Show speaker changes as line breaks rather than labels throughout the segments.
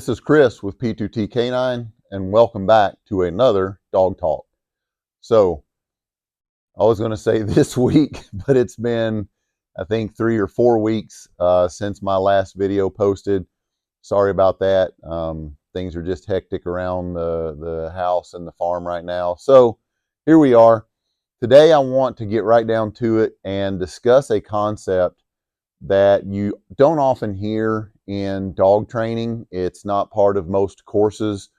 This is Chris with P2T Canine, and welcome back to another Dog Talk. So, I was going to say this week, but it's been, I think, 3 or 4 weeks since my last video posted. Sorry about that. Things are just hectic around the house and the farm right now. So, here we are. Today, I want to get right down to it and discuss a concept that you don't often hear in dog training. It's not part of most courses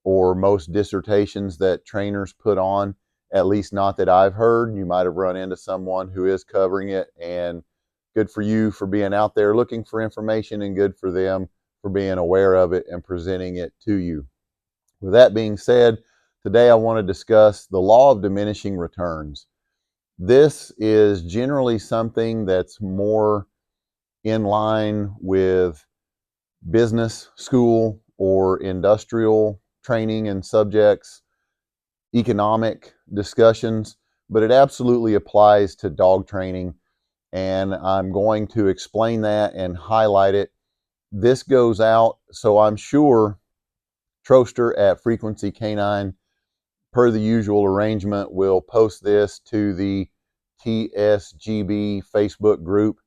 or most dissertations that trainers put on, at least not that I've heard. You might have run into someone who is covering it, and good for you for being out there looking for information, and good for them for being aware of it and presenting it to you. With that being said, today I want to discuss the law of diminishing returns. This is generally something that's more in line with business school or industrial training and subjects, economic discussions, but it absolutely applies to dog training, and I'm going to explain that and highlight it. This goes out, so I'm sure Troster at Frequency Canine, per the usual arrangement, will post this to the TSGB Facebook group.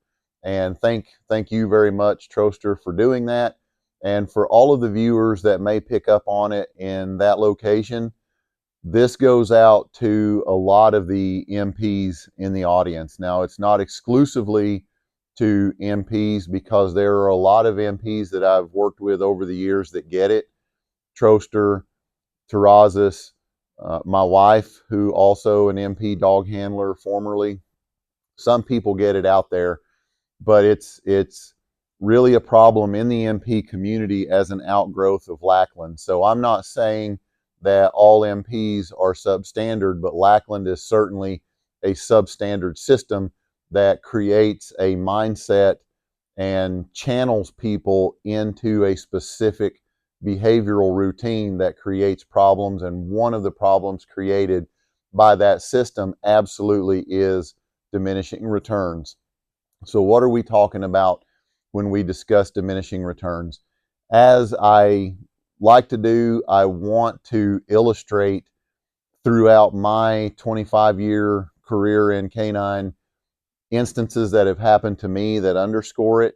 And thank you very much, Troster, for doing that. And for all of the viewers that may pick up on it in that location, this goes out to a lot of the MPs in the audience. Now, it's not exclusively to MPs, because there are a lot of MPs that I've worked with over the years that get it. Troster, Terrazas, my wife, who also an MP dog handler formerly. Some people get it out there, but it's really a problem in the MP community as an outgrowth of Lackland. So I'm not saying that all MPs are substandard, but Lackland is certainly a substandard system that creates a mindset and channels people into a specific behavioral routine that creates problems. And one of the problems created by that system absolutely is diminishing returns. So what are we talking about when we discuss diminishing returns? As I like to do, I want to illustrate throughout my 25-year career in canine instances that have happened to me that underscore it,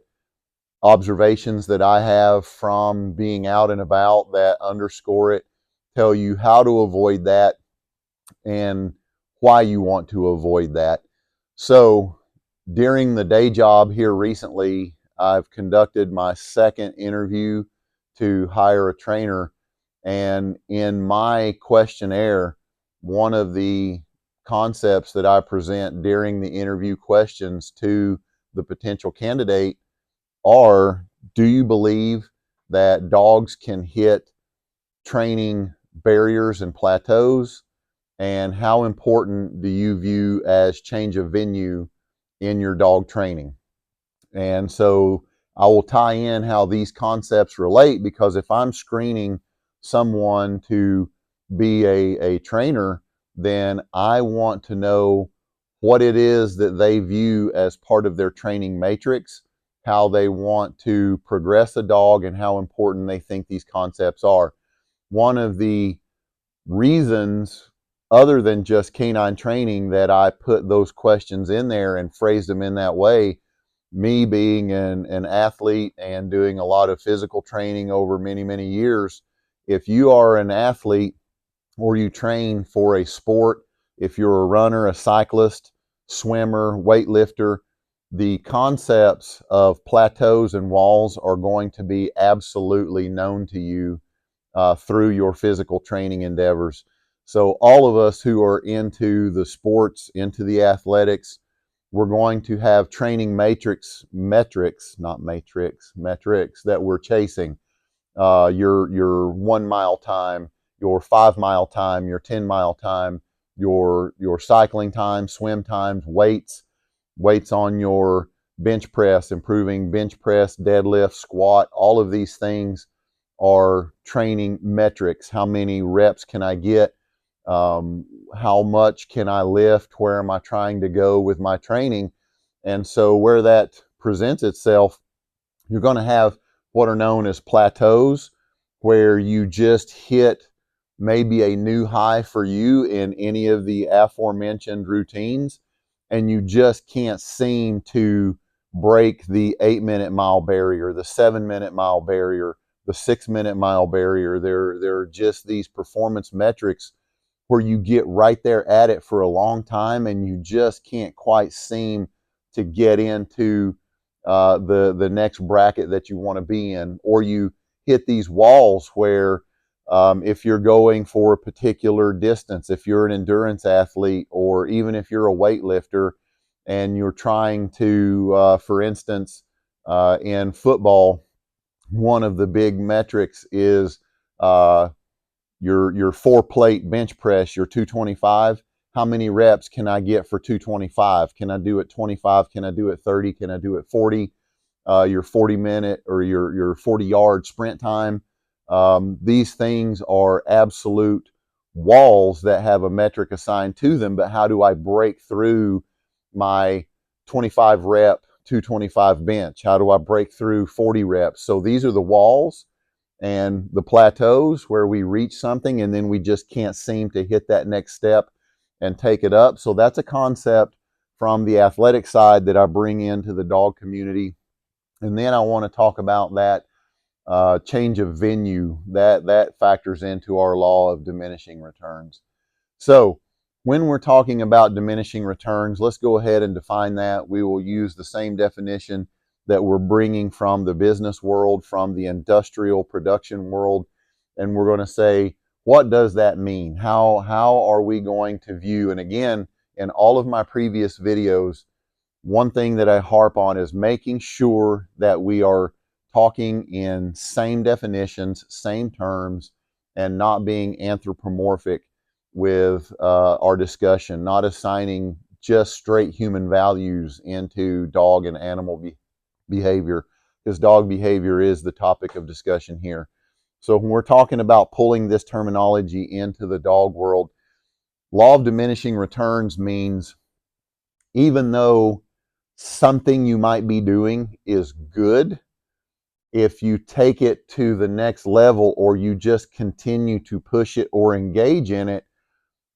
observations that I have from being out and about that underscore it, tell you how to avoid that and why you want to avoid that. So, during the day job here recently, I've conducted my second interview to hire a trainer. And in my questionnaire, one of the concepts that I present during the interview questions to the potential candidate are, do you believe that dogs can hit training barriers and plateaus? And how important do you view as change of venue in your dog training? And so I will tie in how these concepts relate, because if I'm screening someone to be a trainer, then I want to know what it is that they view as part of their training matrix, how they want to progress a dog, and how important they think these concepts are. One of the reasons, other than just canine training, that I put those questions in there and phrased them in that way, me being an athlete and doing a lot of physical training over many, many years, if you are an athlete or you train for a sport, if you're a runner, a cyclist, swimmer, weightlifter, the concepts of plateaus and walls are going to be absolutely known to you through your physical training endeavors. So all of us who are into the sports, into the athletics, we're going to have training metrics that we're chasing. Your 1 mile time, your 5 mile time, your 10 mile time, your cycling time, swim times, weights on your bench press, improving bench press, deadlift, squat. All of these things are training metrics. How many reps can I get? How much can I lift? Where am I trying to go with my training? And so where that presents itself, you're going to have what are known as plateaus, where you just hit maybe a new high for you in any of the aforementioned routines, and you just can't seem to break the 8-minute mile barrier, the 7-minute mile barrier, the 6-minute mile barrier. There are just these performance metrics where you get right there at it for a long time and you just can't quite seem to get into the next bracket that you want to be in, or you hit these walls where if you're going for a particular distance, if you're an endurance athlete, or even if you're a weightlifter and you're trying to, for instance, in football, one of the big metrics is uh, your 4-plate bench press, your 225. How many reps can I get for 225? Can I do it 25? Can I do it 30? Can I do it 40? Your 40-minute or your 40-yard sprint time. These things are absolute walls that have a metric assigned to them, but how do I break through my 25 rep 225 bench? How do I break through 40 reps? So these are the walls and the plateaus where we reach something and then we just can't seem to hit that next step and take it up. So that's a concept from the athletic side that I bring into the dog community. And then I want to talk about that change of venue that factors into our law of diminishing returns. So when we're talking about diminishing returns, let's go ahead and define that. We will use the same definition that we're bringing from the business world, from the industrial production world, and we're going to say, what does that mean? How are we going to view? And again, in all of my previous videos, one thing that I harp on is making sure that we are talking in same definitions, same terms, and not being anthropomorphic with our discussion, not assigning just straight human values into dog and animal behavior, because dog behavior is the topic of discussion here. So when we're talking about pulling this terminology into the dog world, law of diminishing returns means even though something you might be doing is good, if you take it to the next level or you just continue to push it or engage in it,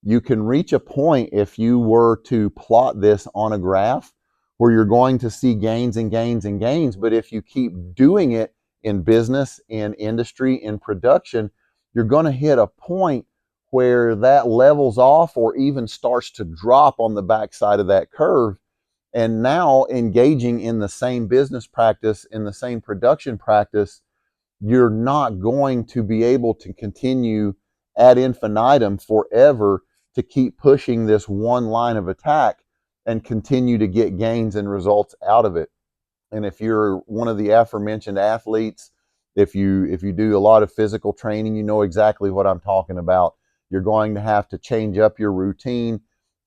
you can reach a point, if you were to plot this on a graph, where you're going to see gains and gains and gains. But if you keep doing it in business, in industry, in production, you're going to hit a point where that levels off or even starts to drop on the backside of that curve. And now engaging in the same business practice, in the same production practice, you're not going to be able to continue ad infinitum forever to keep pushing this one line of attack and continue to get gains and results out of it. And if you're one of the aforementioned athletes, if you do a lot of physical training, you know exactly what I'm talking about. You're going to have to change up your routine,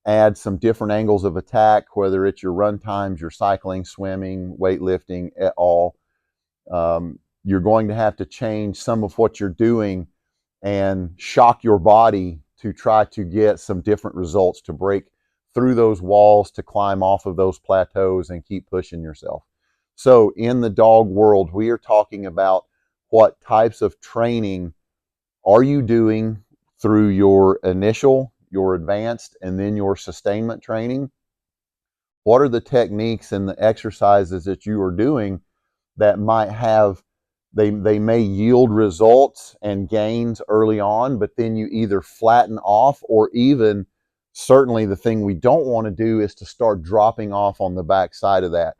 add some different angles of attack, whether it's your run times, your cycling, swimming, weightlifting, at all. You're going to have to change some of what you're doing and shock your body to try to get some different results, to break through those walls, to climb off of those plateaus and keep pushing yourself. So in the dog world, we are talking about what types of training are you doing through your initial, your advanced, and then your sustainment training. What are the techniques and the exercises that you are doing that might have, they may yield results and gains early on, but then you either flatten off, or even, certainly the thing we don't want to do is to start dropping off on the backside of that.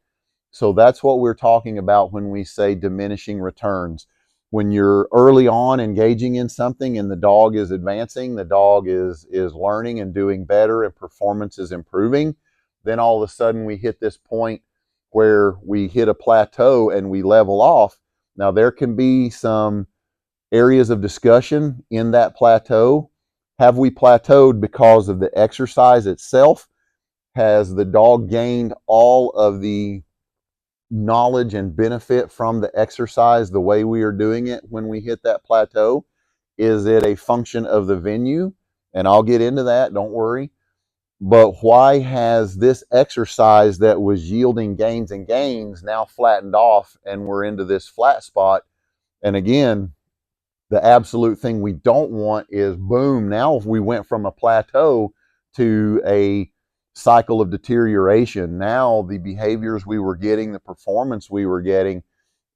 So that's what we're talking about when we say diminishing returns. When you're early on engaging in something and the dog is advancing, the dog is learning and doing better and performance is improving, then all of a sudden we hit this point where we hit a plateau and we level off. Now there can be some areas of discussion in that plateau. Have we plateaued because of the exercise itself? Has the dog gained all of the knowledge and benefit from the exercise the way we are doing it when we hit that plateau? Is it a function of the venue? And I'll get into that, don't worry. But why has this exercise that was yielding gains and gains now flattened off and we're into this flat spot? And again, The absolute thing we don't want is, boom, now if we went from a plateau to a cycle of deterioration. Now the behaviors we were getting, the performance we were getting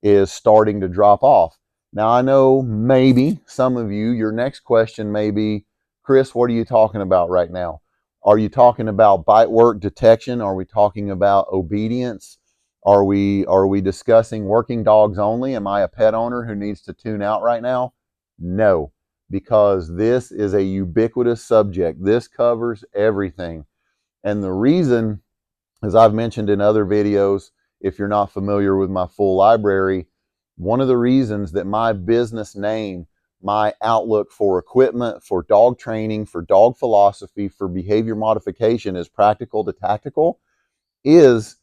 is starting to drop off. Now I know maybe some of you, your next question may be, Chris, what are you talking about right now? Are you talking about bite work detection? Are we talking about obedience? Are we discussing working dogs only? Am I a pet owner who needs to tune out right now? No, because this is a ubiquitous subject. This covers everything. And the reason, as I've mentioned in other videos, if you're not familiar with my full library, one of the reasons that my business name, my outlook for equipment, for dog training, for dog philosophy, for behavior modification is practical to tactical is,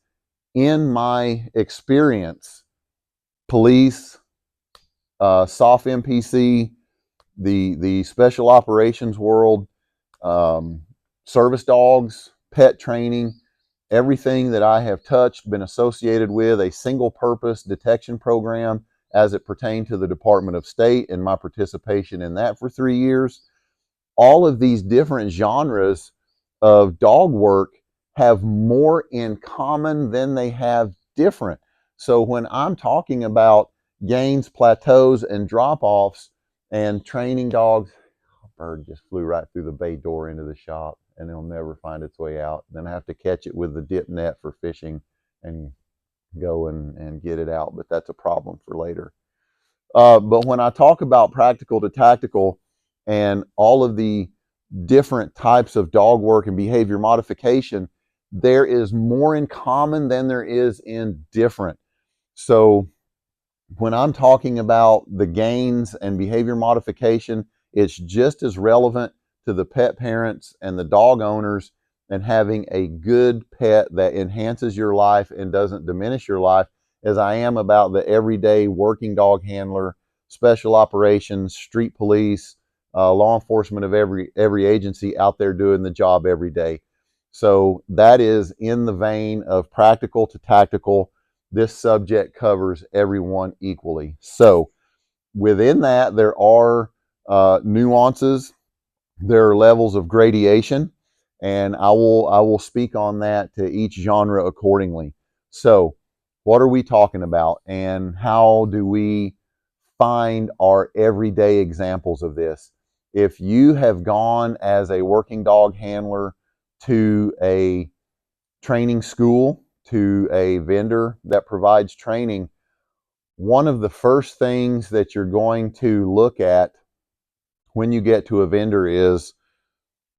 in my experience, police, soft MPC, the special operations world, service dogs, pet training, everything that I have touched, been associated with a single purpose detection program as it pertained to the Department of State and my participation in that for 3 years. All of these different genres of dog work have more in common than they have different. So when I'm talking about gains, plateaus, and drop-offs and training dogs, a bird just flew right through the bay door into the shop and it'll never find its way out. Then I have to catch it with the dip net for fishing and go and get it out, but that's a problem for later. But when I talk about practical to tactical and all of the different types of dog work and behavior modification, there is more in common than there is in different. So when I'm talking about the gains and behavior modification, it's just as relevant to the pet parents and the dog owners and having a good pet that enhances your life and doesn't diminish your life as I am about the everyday working dog handler, special operations, street police, law enforcement of every agency out there doing the job every day. So that is in the vein of practical to tactical. This subject covers everyone equally. So within that, there are nuances, there are levels of gradation, and I will speak on that to each genre accordingly. So what are we talking about, and how do we find our everyday examples of this? If you have gone as a working dog handler to a training school, to a vendor that provides training, one of the first things that you're going to look at when you get to a vendor is,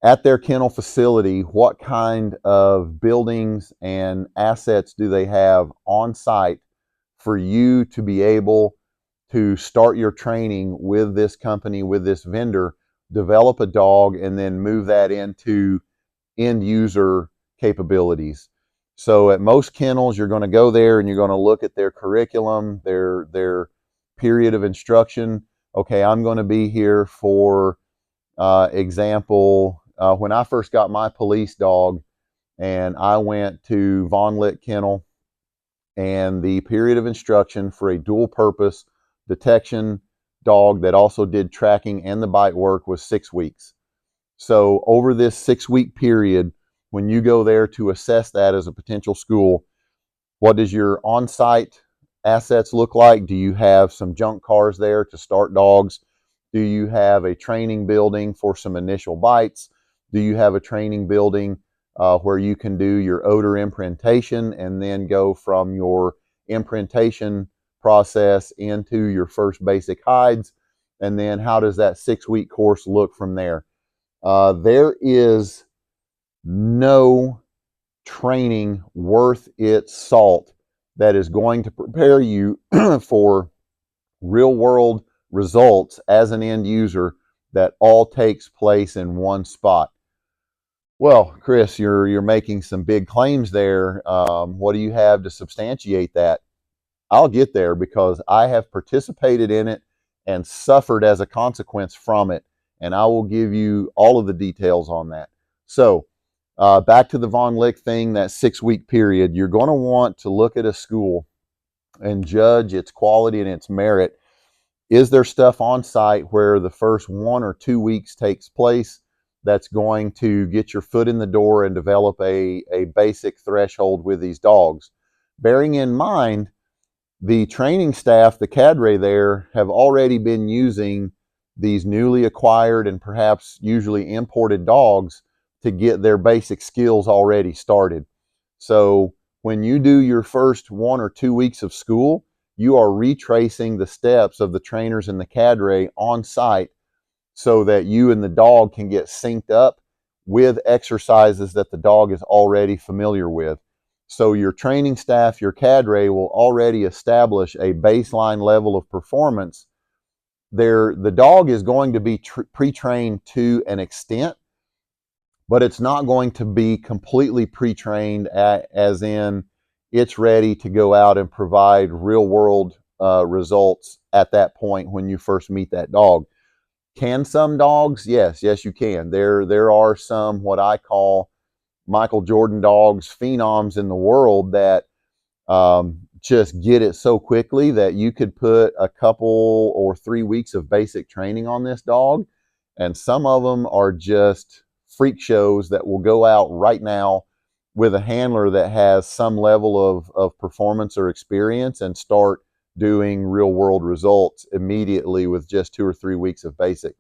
at their kennel facility, what kind of buildings and assets do they have on site for you to be able to start your training with this company, with this vendor, develop a dog, and then move that into end user capabilities. So at most kennels, you're going to go there and you're going to look at their curriculum, their period of instruction. Okay, I'm going to be here for example, when I first got my police dog and I went to Von Lick Kennel, and the period of instruction for a dual purpose detection dog that also did tracking and the bite work was 6 weeks. So over this 6-week period, when you go there to assess that as a potential school, what does your on-site assets look like? Do you have some junk cars there to start dogs? Do you have a training building for some initial bites? Do you have a training building where you can do your odor imprintation and then go from your imprintation process into your first basic hides? And then how does that 6-week course look from there? There is no training worth its salt that is going to prepare you for real world results as an end user that all takes place in one spot. Well, Chris, you're making some big claims there. What do you have to substantiate that? I'll get there because I have participated in it and suffered as a consequence from it, and I will give you all of the details on that. So back to the Von Lick thing, that 6-week period, you're going to want to look at a school and judge its quality and its merit is there stuff on site where the first 1 or 2 weeks takes place that's going to get your foot in the door and develop a basic threshold with these dogs? Bearing in mind, the training staff, the cadre there, have already been using these newly acquired and perhaps usually imported dogs to get their basic skills already started. So when you do your first 1 or 2 weeks of school, you are retracing the steps of the trainers and the cadre on site so that you and the dog can get synced up with exercises that the dog is already familiar with. So your training staff, your cadre, will already establish a baseline level of performance. The dog is going to be pre-trained to an extent, but it's not going to be completely pre-trained as in it's ready to go out and provide real world results at that point when you first meet that dog. Can some dogs? Yes, you can. There are some what I call Michael Jordan dogs, phenoms in the world that just get it so quickly that you could put a couple or 3 weeks of basic training on this dog. And some of them are just freak shows that will go out right now with a handler that has some level of performance or experience and start doing real world results immediately with just 2 or 3 weeks of basic.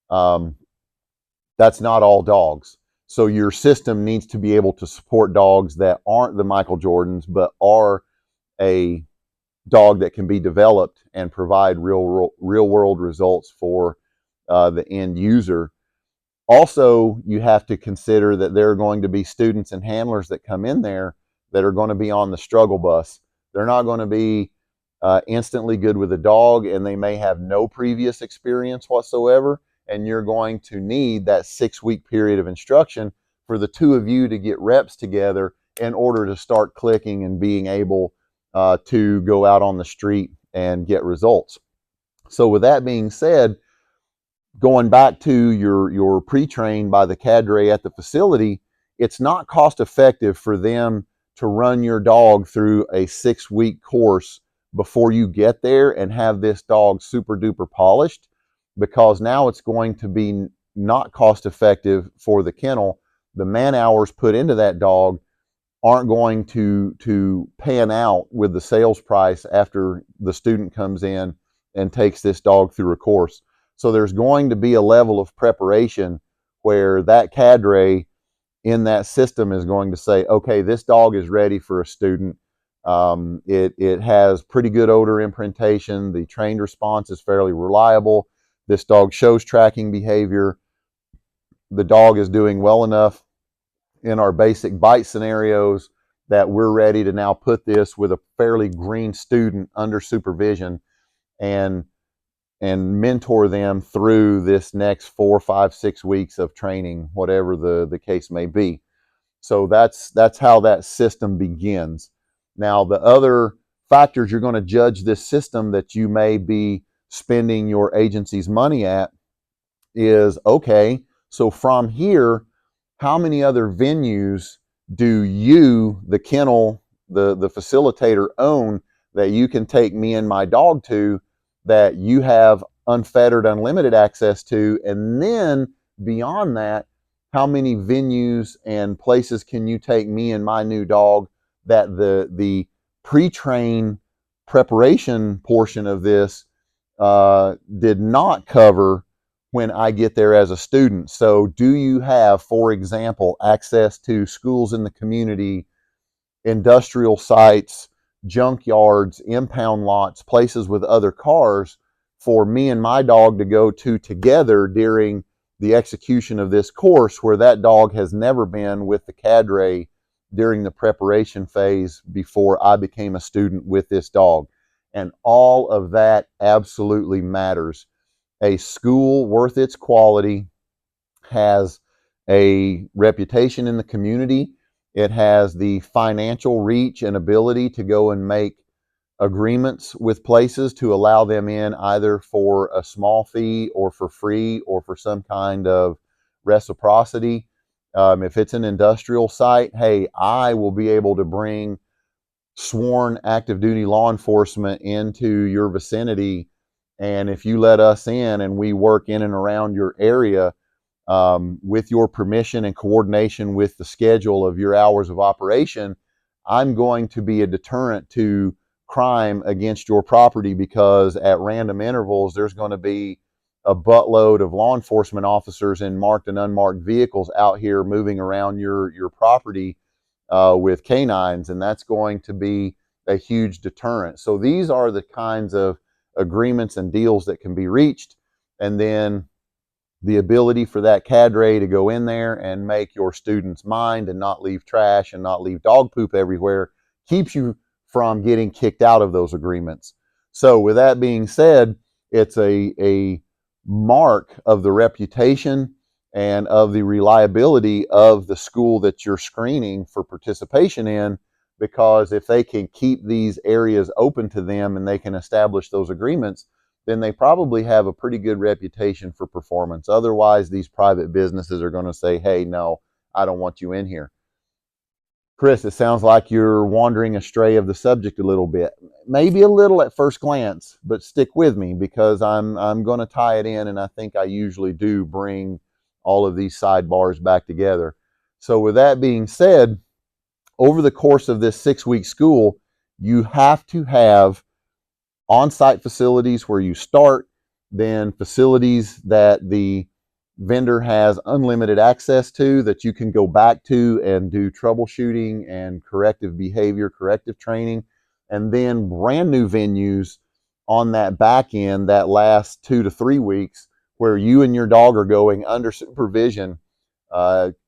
That's not all dogs. So your system needs to be able to support dogs that aren't the Michael Jordans, but are a dog that can be developed and provide real world results for the end user. Also, you have to consider that there are going to be students and handlers that come in there that are going to be on the struggle bus. They're not going to be instantly good with a dog, and they may have no previous experience whatsoever. And you're going to need that 6-week period of instruction for the two of you to get reps together in order to start clicking and being able to go out on the street and get results. So with that being said, going back to your pre-trained by the cadre at the facility, it's not cost effective for them to run your dog through a 6-week course before you get there and have this dog super duper polished, because now it's going to be not cost effective for the kennel. The man hours put into that dog aren't going to pan out with the sales price after the student comes in and takes this dog through a course. So there's going to be a level of preparation where that cadre in that system is going to say, okay, this dog is ready for a student. It has pretty good odor imprintation. The trained response is fairly reliable. This dog shows tracking behavior. The dog is doing well enough in our basic bite scenarios that we're ready to now put this with a fairly green student under supervision and mentor them through this next 4, 5, 6 weeks of training, whatever the case may be. So that's how that system begins. Now, the other factors you're going to judge this system that you may be spending your agency's money at is, okay, so from here, how many other venues do you, the kennel, the facilitator, own that you can take me and my dog to, that you have unfettered, unlimited access to? And then beyond that, how many venues and places can you take me and my new dog that the pre-train preparation portion of this did not cover when I get there as a student? So do you have, for example, access to schools in the community, industrial sites, junkyards, impound lots, places with other cars for me and my dog to go to together during the execution of this course, where that dog has never been with the cadre during the preparation phase before I became a student with this dog? And all of that absolutely matters. A school worth its quality has a reputation in the community. It has the financial reach and ability to go and make agreements with places to allow them in either for a small fee or for free or for some kind of reciprocity. If it's an industrial site, hey, I will be able to bring sworn active duty law enforcement into your vicinity And if you let us in and we work in and around your area, with your permission and coordination with the schedule of your hours of operation, I'm going to be a deterrent to crime against your property, because at random intervals, there's going to be a buttload of law enforcement officers in marked and unmarked vehicles out here moving around your property with canines, and that's going to be a huge deterrent. So these are the kinds of agreements and deals that can be reached, and then the ability for that cadre to go in there and make your students mind and not leave trash and not leave dog poop everywhere keeps you from getting kicked out of those agreements. So with that being said, it's a mark of the reputation and of the reliability of the school that you're screening for participation in, because if they can keep these areas open to them and they can establish those agreements, then they probably have a pretty good reputation for performance. Otherwise, these private businesses are going to say, hey, no, I don't want you in here. Chris, it sounds like you're wandering astray of the subject a little bit. Maybe a little at first glance, but stick with me, because I'm going to tie it in, and I think I usually do bring all of these sidebars back together. So with that being said, over the course of this 6-week school, you have to have on-site facilities where you start, then facilities that the vendor has unlimited access to that you can go back to and do troubleshooting and corrective behavior, corrective training, and then brand new venues on that back end that last 2 to 3 weeks, where you and your dog are going under supervision,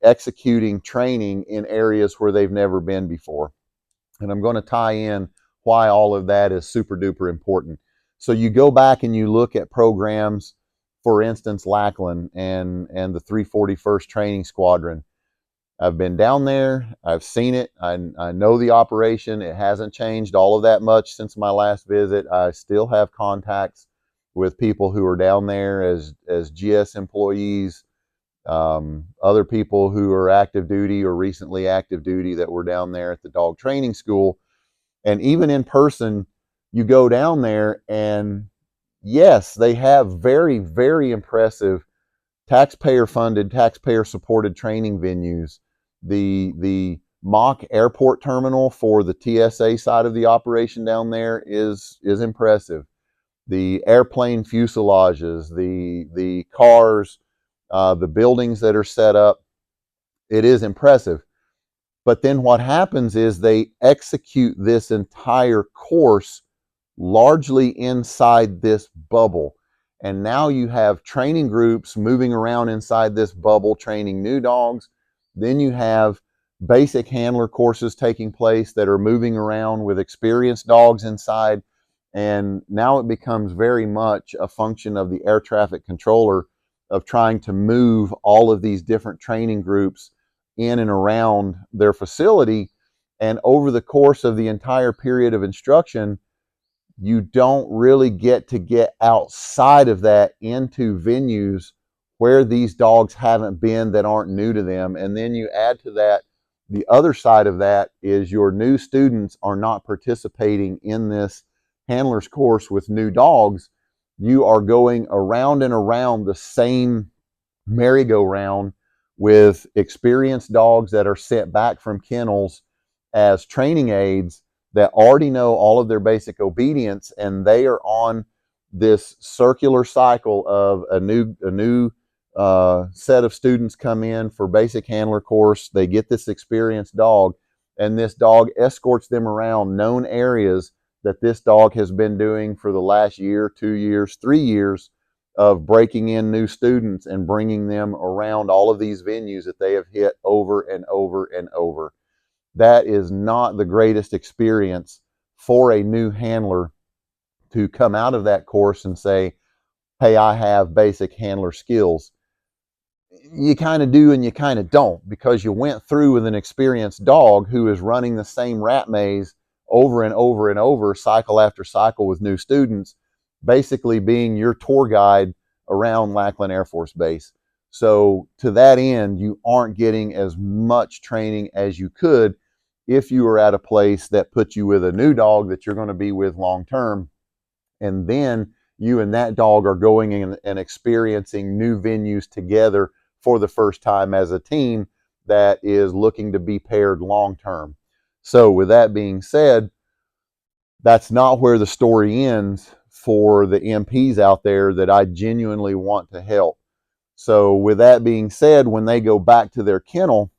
executing training in areas where they've never been before. And I'm going to tie in why all of that is super duper important. So you go back and you look at programs, for instance, Lackland and the 341st Training Squadron. I've been down there. I've seen it. I know the operation. It hasn't changed all of that much since my last visit. I still have contacts with people who are down there as GS employees, other people who are active duty or recently active duty that were down there at the dog training school. And even in person, you go down there and yes, they have very, very impressive taxpayer funded, taxpayer supported training venues. The mock airport terminal for the TSA side of the operation down there is impressive. The airplane fuselages, the cars, the buildings that are set up, it is impressive. But then what happens is they execute this entire course largely inside this bubble. And now you have training groups moving around inside this bubble, training new dogs. Then you have basic handler courses taking place that are moving around with experienced dogs inside. And now it becomes very much a function of the air traffic controller of trying to move all of these different training groups in and around their facility. And over the course of the entire period of instruction, you don't really get outside of that into venues where these dogs haven't been, that aren't new to them. And then you add to that, the other side of that is your new students are not participating in this handler's course with new dogs. You are going around and around the same merry-go-round with experienced dogs that are sent back from kennels as training aids that already know all of their basic obedience, and they are on this circular cycle of a new set of students come in for basic handler course. They get this experienced dog, and this dog escorts them around known areas that this dog has been doing for the last year, 2 years, 3 years of breaking in new students and bringing them around all of these venues that they have hit over and over and over. That is not the greatest experience for a new handler to come out of that course and say, hey, I have basic handler skills. You kind of do and you kind of don't, because you went through with an experienced dog who is running the same rat maze over and over and over, cycle after cycle with new students, basically being your tour guide around Lackland Air Force Base. So to that end, you aren't getting as much training as you could if you are at a place that puts you with a new dog that you're going to be with long term. And then you and that dog are going in and experiencing new venues together for the first time as a team that is looking to be paired long term. So with that being said, that's not where the story ends for the MPs out there that I genuinely want to help. So with that being said, when they go back to their kennel,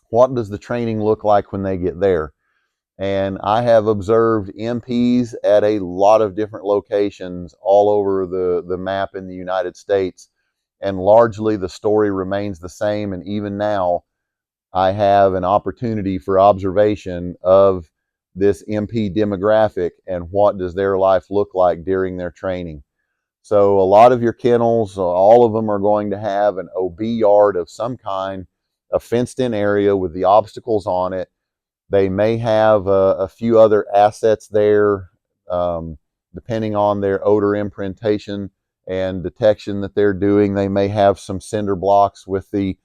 what does the training look like when they get there? And I have observed MPs at a lot of different locations all over the map in the United States. And largely the story remains the same. And even now, I have an opportunity for observation of this MP demographic and what does their life look like during their training. So a lot of your kennels, all of them are going to have an OB yard of some kind, a fenced in area with the obstacles on it. They may have a few other assets there, depending on their odor imprintation and detection that they're doing. They may have some cinder blocks with the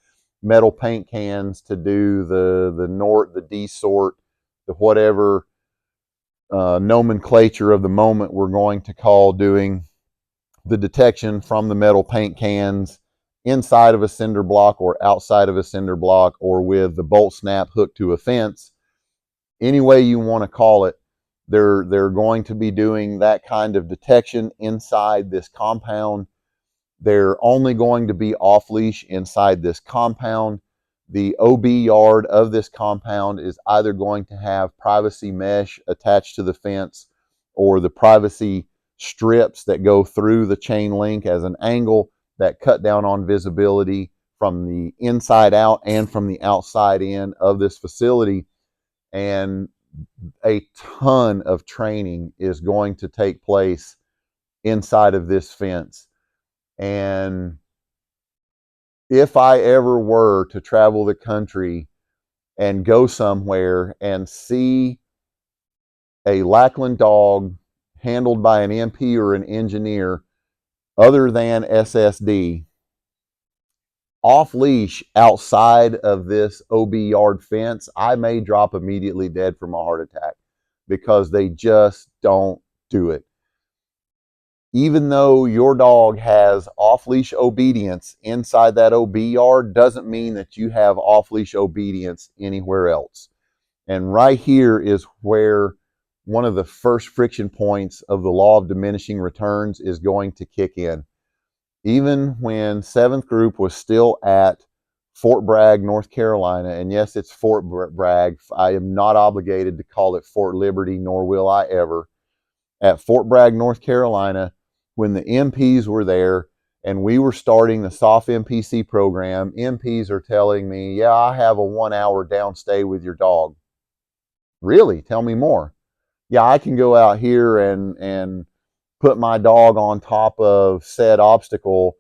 metal paint cans to do the NORT, the D sort, the whatever nomenclature of the moment we're going to call doing the detection from the metal paint cans inside of a cinder block or outside of a cinder block, or with the bolt snap hooked to a fence. Any way you want to call it, they're going to be doing that kind of detection inside this compound. They're only going to be off leash inside this compound. The OB yard of this compound is either going to have privacy mesh attached to the fence, or the privacy strips that go through the chain link as an angle that cut down on visibility from the inside out and from the outside in of this facility. And a ton of training is going to take place inside of this fence. And if I ever were to travel the country and go somewhere and see a Lackland dog handled by an MP or an engineer other than SSD off leash outside of this OB yard fence, I may drop immediately dead from a heart attack, because they just don't do it. Even though your dog has off leash obedience inside that OB yard, doesn't mean that you have off leash obedience anywhere else. And right here is where one of the first friction points of the law of diminishing returns is going to kick in. Even when 7th Group was still at Fort Bragg, North Carolina, and yes, it's Fort Bragg. I am not obligated to call it Fort Liberty, nor will I ever. At Fort Bragg, North Carolina, when the MPs were there and we were starting the soft MPC program, MPs are telling me, yeah, I have a 1 hour downstay with your dog. Really? Tell me more. Yeah, I can go out here and put my dog on top of said obstacle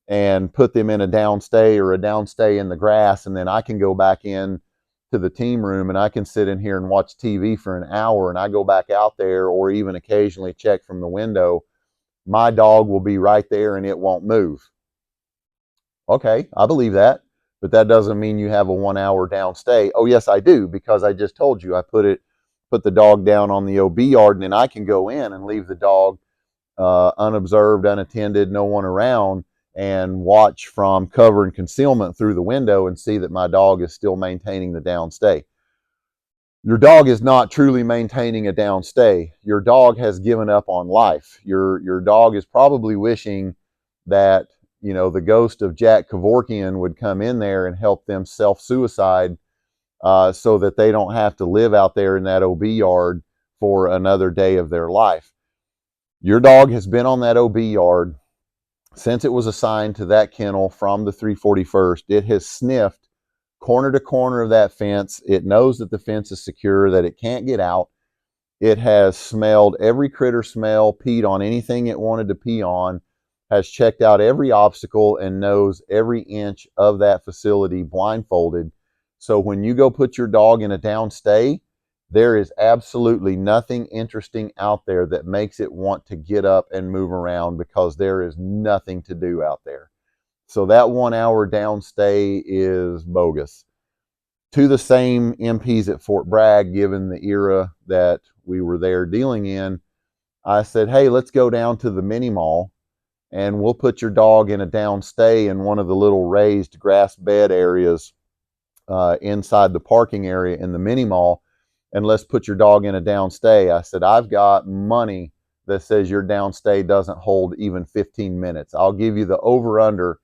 and put them in a downstay or a downstay in the grass, and then I can go back in to the team room and I can sit in here and watch TV for an hour, and I go back out there or even occasionally check from the window. My dog will be right there and it won't move. Okay, I believe that, but that doesn't mean you have a 1 hour downstay. Oh yes, I do, because I just told you I put the dog down on the OB yard, and then I can go in and leave the dog unobserved, unattended, no one around, and watch from cover and concealment through the window and see that my dog is still maintaining the downstay. Your dog is not truly maintaining a downstay. Your dog has given up on life. Your dog is probably wishing that, you know, the ghost of Jack Kevorkian would come in there and help them self-suicide, so that they don't have to live out there in that OB yard for another day of their life. Your dog has been on that OB yard since it was assigned to that kennel from the 341st. It has sniffed corner to corner of that fence. It knows that the fence is secure, that it can't get out. It has smelled every critter smell, peed on anything it wanted to pee on, has checked out every obstacle, and knows every inch of that facility blindfolded. So when you go put your dog in a downstay, there is absolutely nothing interesting out there that makes it want to get up and move around, because there is nothing to do out there. So that 1 hour downstay is bogus. To the same MPs at Fort Bragg, given the era that we were there dealing in, I said, hey, let's go down to the mini mall and we'll put your dog in a downstay in one of the little raised grass bed areas inside the parking area in the mini mall, and let's put your dog in a downstay. I said, I've got money that says your downstay doesn't hold even 15 minutes. I'll give you the over under.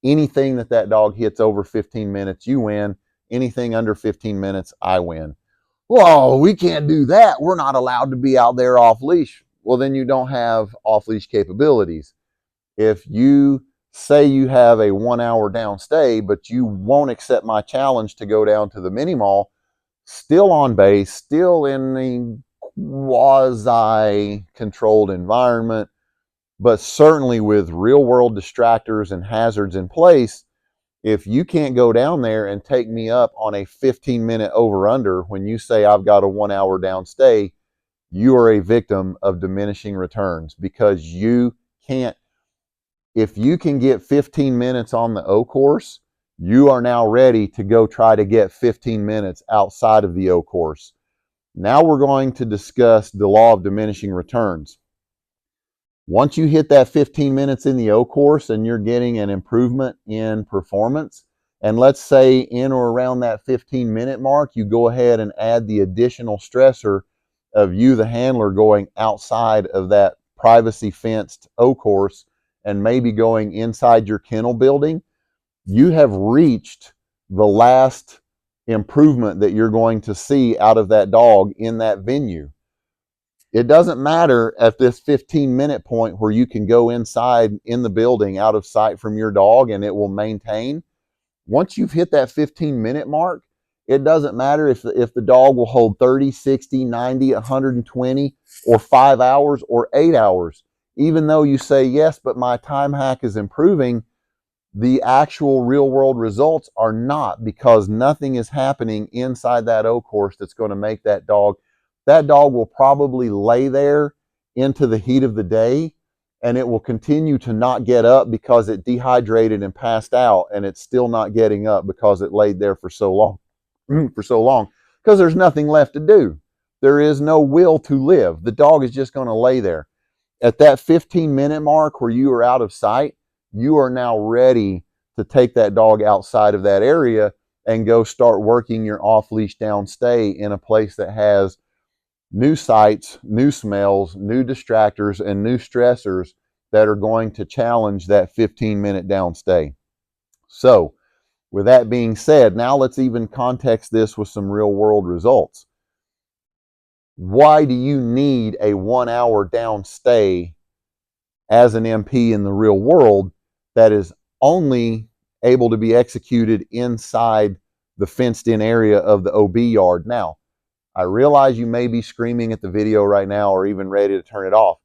Anything that dog hits over 15 minutes, you win. Anything under 15 minutes, I win. Whoa, we can't do that. We're not allowed to be out there off leash. Well, then you don't have off leash capabilities. If you say you have a 1 hour downstay, but you won't accept my challenge to go down to the mini mall, still on base, still in the quasi controlled environment, but certainly with real world distractors and hazards in place, if you can't go down there and take me up on a 15-minute over under when you say I've got a 1 hour downstay, you are a victim of diminishing returns, because you can't. If you can get 15 minutes on the O course, you are now ready to go try to get 15 minutes outside of the O course. Now we're going to discuss the law of diminishing returns. Once you hit that 15 minutes in the O course and you're getting an improvement in performance, and let's say in or around that 15-minute mark, you go ahead and add the additional stressor of you, the handler, going outside of that privacy fenced O course and maybe going inside your kennel building, you have reached the last improvement that you're going to see out of that dog in that venue. It doesn't matter at this 15-minute point where you can go inside in the building out of sight from your dog and it will maintain. Once you've hit that 15-minute mark, it doesn't matter if the dog will hold 30, 60, 90, 120, or 5 hours or 8 hours. Even though you say, yes, but my time hack is improving, the actual real world results are not, because nothing is happening inside that O course that's going to make that dog will probably lay there into the heat of the day, and it will continue to not get up because it dehydrated and passed out, and it's still not getting up because it laid there for so long because there's nothing left to do. There is no will to live. The dog is just going to lay there. At that 15-minute mark where you are out of sight, you are now ready to take that dog outside of that area and go start working your off-leash downstay in a place that has new sights, new smells, new distractors, and new stressors that are going to challenge that 15-minute downstay. So, with that being said, now let's even context this with some real-world results. Why do you need a 1 hour downstay as an MP in the real world that is only able to be executed inside the fenced-in area of the OB yard? Now, I realize you may be screaming at the video right now or even ready to turn it off.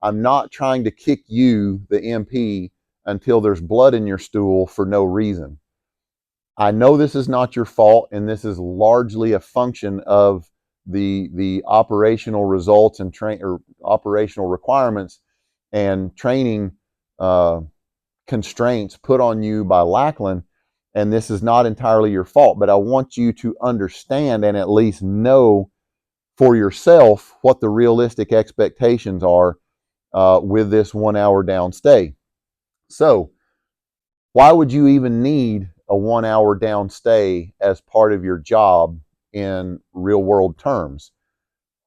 I'm not trying to kick you, the MP, until there's blood in your stool for no reason. I know this is not your fault, and this is largely a function of the operational results and operational requirements and training constraints put on you by Lackland, and this is not entirely your fault, but I want you to understand and at least know for yourself what the realistic expectations are with this 1 hour downstay. So, why would you even need a 1 hour downstay as part of your job in real world terms?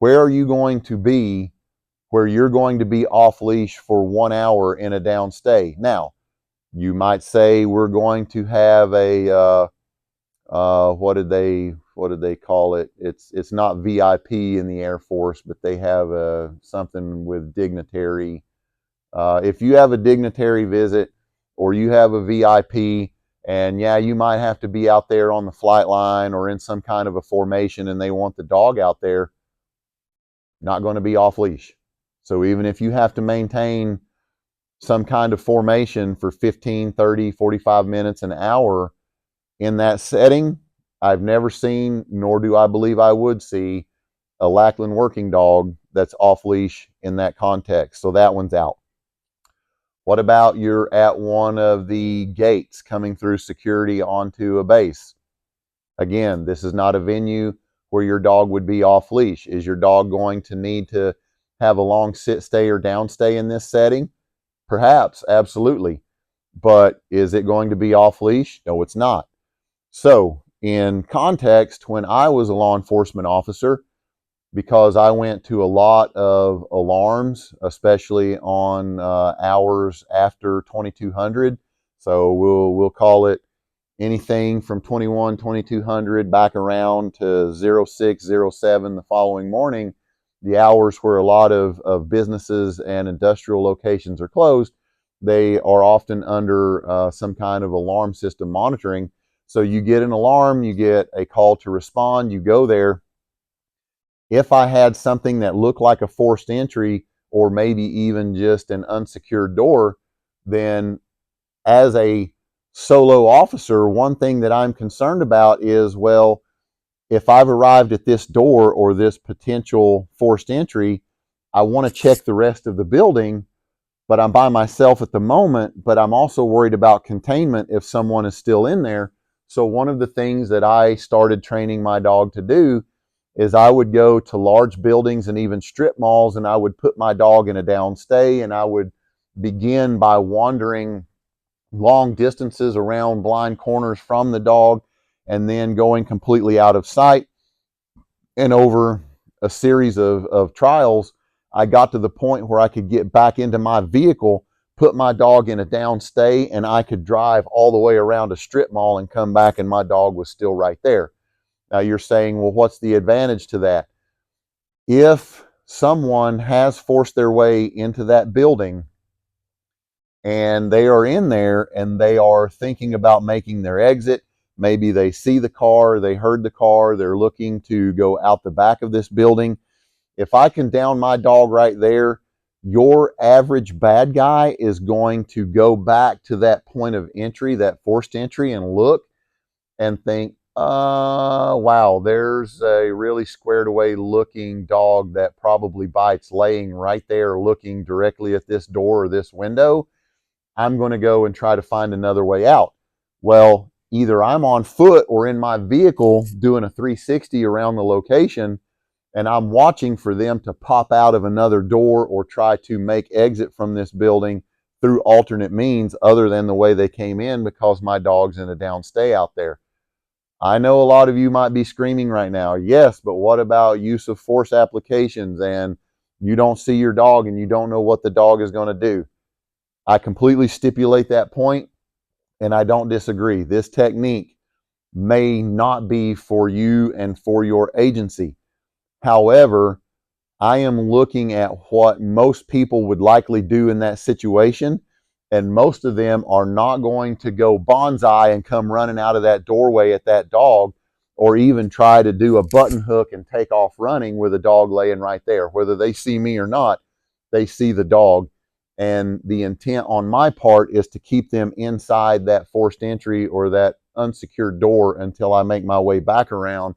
Where are you going to be where you're going to be off leash for 1 hour in a downstay? Now, you might say we're going to have a what did they call it? It's not VIP in the Air Force, but they have something with dignitary. If you have a dignitary visit or you have a VIP, and yeah, you might have to be out there on the flight line or in some kind of a formation, and they want the dog out there, not going to be off leash. So even if you have to maintain some kind of formation for 15, 30, 45 minutes, an hour in that setting, I've never seen, nor do I believe I would see, a Lackland working dog that's off leash in that context. So that one's out. What about you're at one of the gates coming through security onto a base? Again, this is not a venue where your dog would be off leash. Is your dog going to need to have a long sit, stay, or down stay in this setting? Perhaps, absolutely. But is it going to be off leash? No, it's not. So, in context, when I was a law enforcement officer, because I went to a lot of alarms, especially on hours after 2200. So we'll call it anything from 21, 2200 back around to 0607 the following morning, the hours where a lot of businesses and industrial locations are closed. They are often under some kind of alarm system monitoring. So you get an alarm, you get a call to respond, you go there. If I had something that looked like a forced entry or maybe even just an unsecured door, then as a solo officer, one thing that I'm concerned about is, well, if I've arrived at this door or this potential forced entry, I want to check the rest of the building, but I'm by myself at the moment, but I'm also worried about containment if someone is still in there. So one of the things that I started training my dog to do is I would go to large buildings and even strip malls, and I would put my dog in a downstay, and I would begin by wandering long distances around blind corners from the dog and then going completely out of sight. And over a series of trials, I got to the point where I could get back into my vehicle, put my dog in a downstay, and I could drive all the way around a strip mall and come back and my dog was still right there. Now you're saying, well, what's the advantage to that? If someone has forced their way into that building and they are in there and they are thinking about making their exit, maybe they see the car, they heard the car, they're looking to go out the back of this building. If I can down my dog right there, your average bad guy is going to go back to that point of entry, that forced entry, and look and think, wow, there's a really squared away looking dog that probably bites laying right there looking directly at this door or this window. I'm going to go and try to find another way out. Well, either I'm on foot or in my vehicle doing a 360 around the location, and I'm watching for them to pop out of another door or try to make exit from this building through alternate means other than the way they came in because my dog's in a downstay out there. I know a lot of you might be screaming right now, yes, but what about use of force applications and you don't see your dog and you don't know what the dog is going to do? I completely stipulate that point, and I don't disagree. This technique may not be for you and for your agency. However, I am looking at what most people would likely do in that situation, and most of them are not going to go bonsai and come running out of that doorway at that dog, or even try to do a button hook and take off running with a dog laying right there. Whether they see me or not, they see the dog. And the intent on my part is to keep them inside that forced entry or that unsecured door until I make my way back around,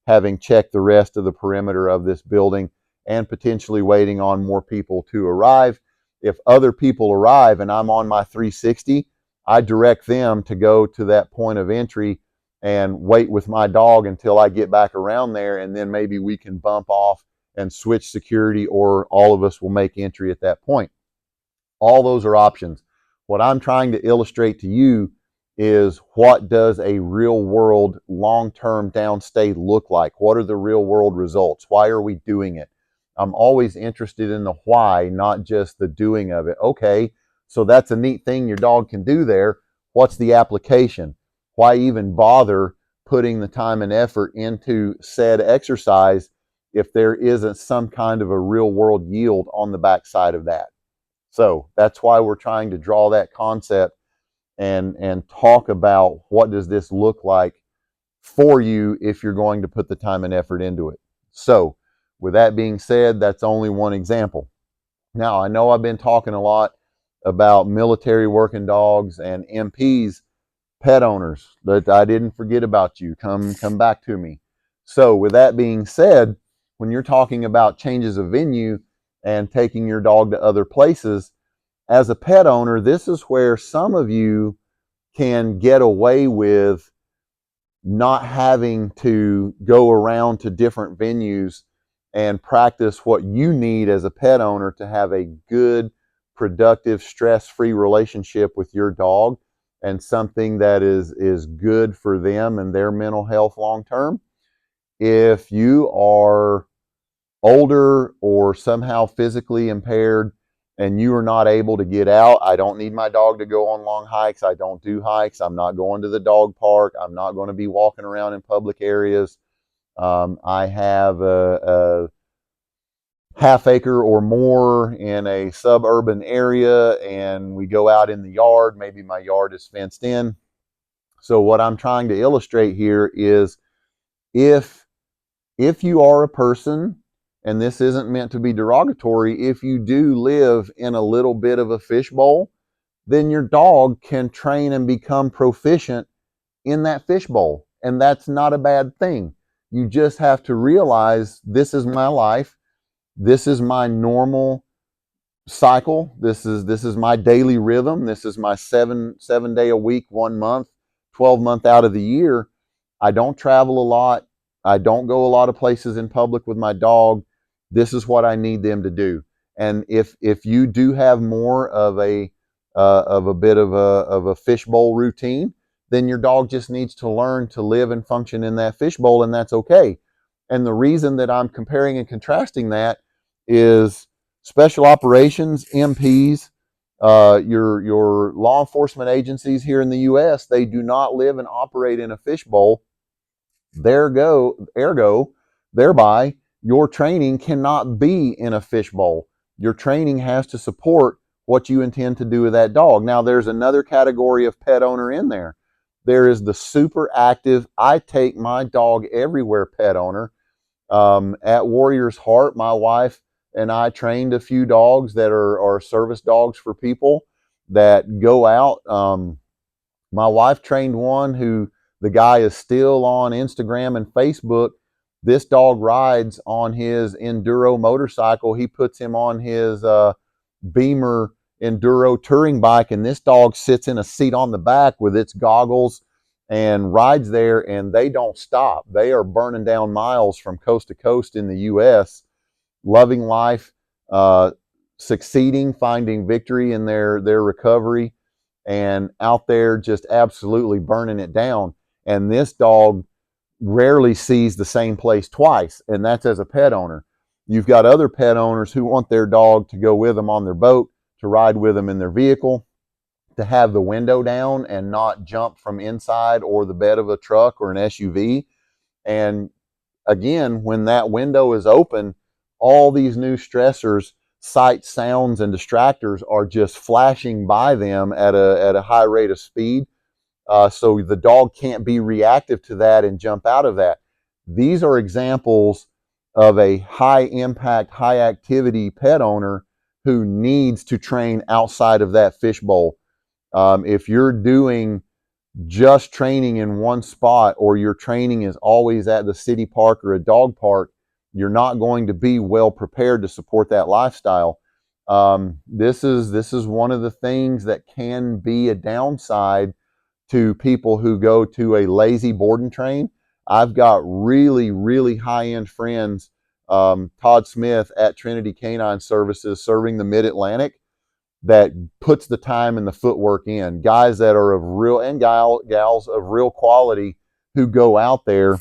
having checked the rest of the perimeter of this building and potentially waiting on more people to arrive. If other people arrive and I'm on my 360, I direct them to go to that point of entry and wait with my dog until I get back around there, and then maybe we can bump off and switch security, or all of us will make entry at that point. All those are options. What I'm trying to illustrate to you is, what does a real world long-term downstay look like? What are the real world results? Why are we doing it? I'm always interested in the why, not just the doing of it. Okay, so that's a neat thing your dog can do there. What's the application? Why even bother putting the time and effort into said exercise if there isn't some kind of a real world yield on the backside of that? So that's why we're trying to draw that concept and talk about what does this look like for you if you're going to put the time and effort into it. So with that being said, that's only one example. Now, I know I've been talking a lot about military working dogs and MPs, pet owners, but I didn't forget about you. Come back to me. So with that being said, when you're talking about changes of venue and taking your dog to other places, as a pet owner, this is where some of you can get away with not having to go around to different venues and practice what you need as a pet owner to have a good, productive, stress-free relationship with your dog, and something that is good for them and their mental health long term. If you are older or somehow physically impaired and you are not able to get out, I don't need my dog to go on long hikes. I don't do hikes. I'm not going to the dog park. I'm not going to be walking around in public areas. I have a half acre or more in a suburban area, and we go out in the yard. Maybe my yard is fenced in. So what I'm trying to illustrate here is if you are a person, and this isn't meant to be derogatory, if you do live in a little bit of a fishbowl, then your dog can train and become proficient in that fishbowl. And that's not a bad thing. You just have to realize, this is my life. This is my normal cycle. This is my daily rhythm. This is my seven day a week, 1 month, 12-month out of the year. I don't travel a lot. I don't go a lot of places in public with my dog. This is what I need them to do. And if you do have more of a bit of a fishbowl routine, then your dog just needs to learn to live and function in that fishbowl, and that's okay. And the reason that I'm comparing and contrasting that is special operations, MPs, your law enforcement agencies here in the U.S., they do not live and operate in a fishbowl. Ergo, thereby, your training cannot be in a fishbowl. Your training has to support what you intend to do with that dog. Now, there's another category of pet owner in there. There is the super active, I take my dog everywhere pet owner. At Warrior's Heart, my wife and I trained a few dogs that are service dogs for people that go out. My wife trained one who, the guy is still on Instagram and Facebook. This dog rides on his enduro motorcycle. He puts him on his Beamer enduro touring bike, and this dog sits in a seat on the back with its goggles and rides there, and they don't stop. They are burning down miles from coast to coast in the U.S., loving life, succeeding, finding victory in their recovery, and out there just absolutely burning it down. And this dog rarely sees the same place twice, and that's as a pet owner. You've got other pet owners who want their dog to go with them on their boat, to ride with them in their vehicle, to have the window down and not jump from inside or the bed of a truck or an SUV. And again, when that window is open, all these new stressors, sights, sounds, and distractors are just flashing by them at a high rate of speed. So the dog can't be reactive to that and jump out of that. These are examples of a high impact, high activity pet owner who needs to train outside of that fishbowl. If you're doing just training in one spot, or your training is always at the city park or a dog park, you're not going to be well prepared to support that lifestyle. This is one of the things that can be a downside to people who go to a lazy board and train. I've got really, really high-end friends, Todd Smith at Trinity Canine Services, serving the Mid-Atlantic, that puts the time and the footwork in. Guys that are of real, and gals of real quality, who go out there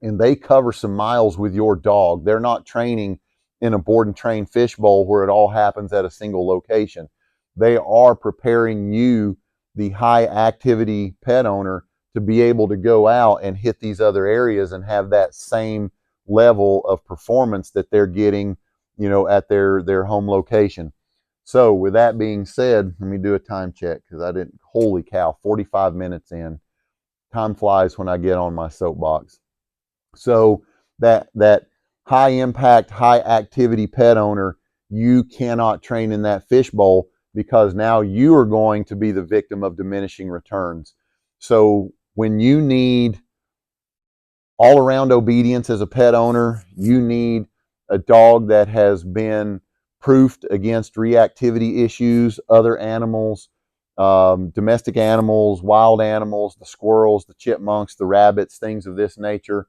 and they cover some miles with your dog. They're not training in a board and train fishbowl where it all happens at a single location. They are preparing you, the high activity pet owner, to be able to go out and hit these other areas and have that same level of performance that they're getting, at their home location. So with that being said, let me do a time check, because I didn't, holy cow, 45 minutes in. Time flies when I get on my soapbox. So that high impact, high activity pet owner, you cannot train in that fishbowl, because now you are going to be the victim of diminishing returns. So when you need all around obedience as a pet owner, you need a dog that has been proofed against reactivity issues, other animals, domestic animals, wild animals, the squirrels, the chipmunks, the rabbits, things of this nature.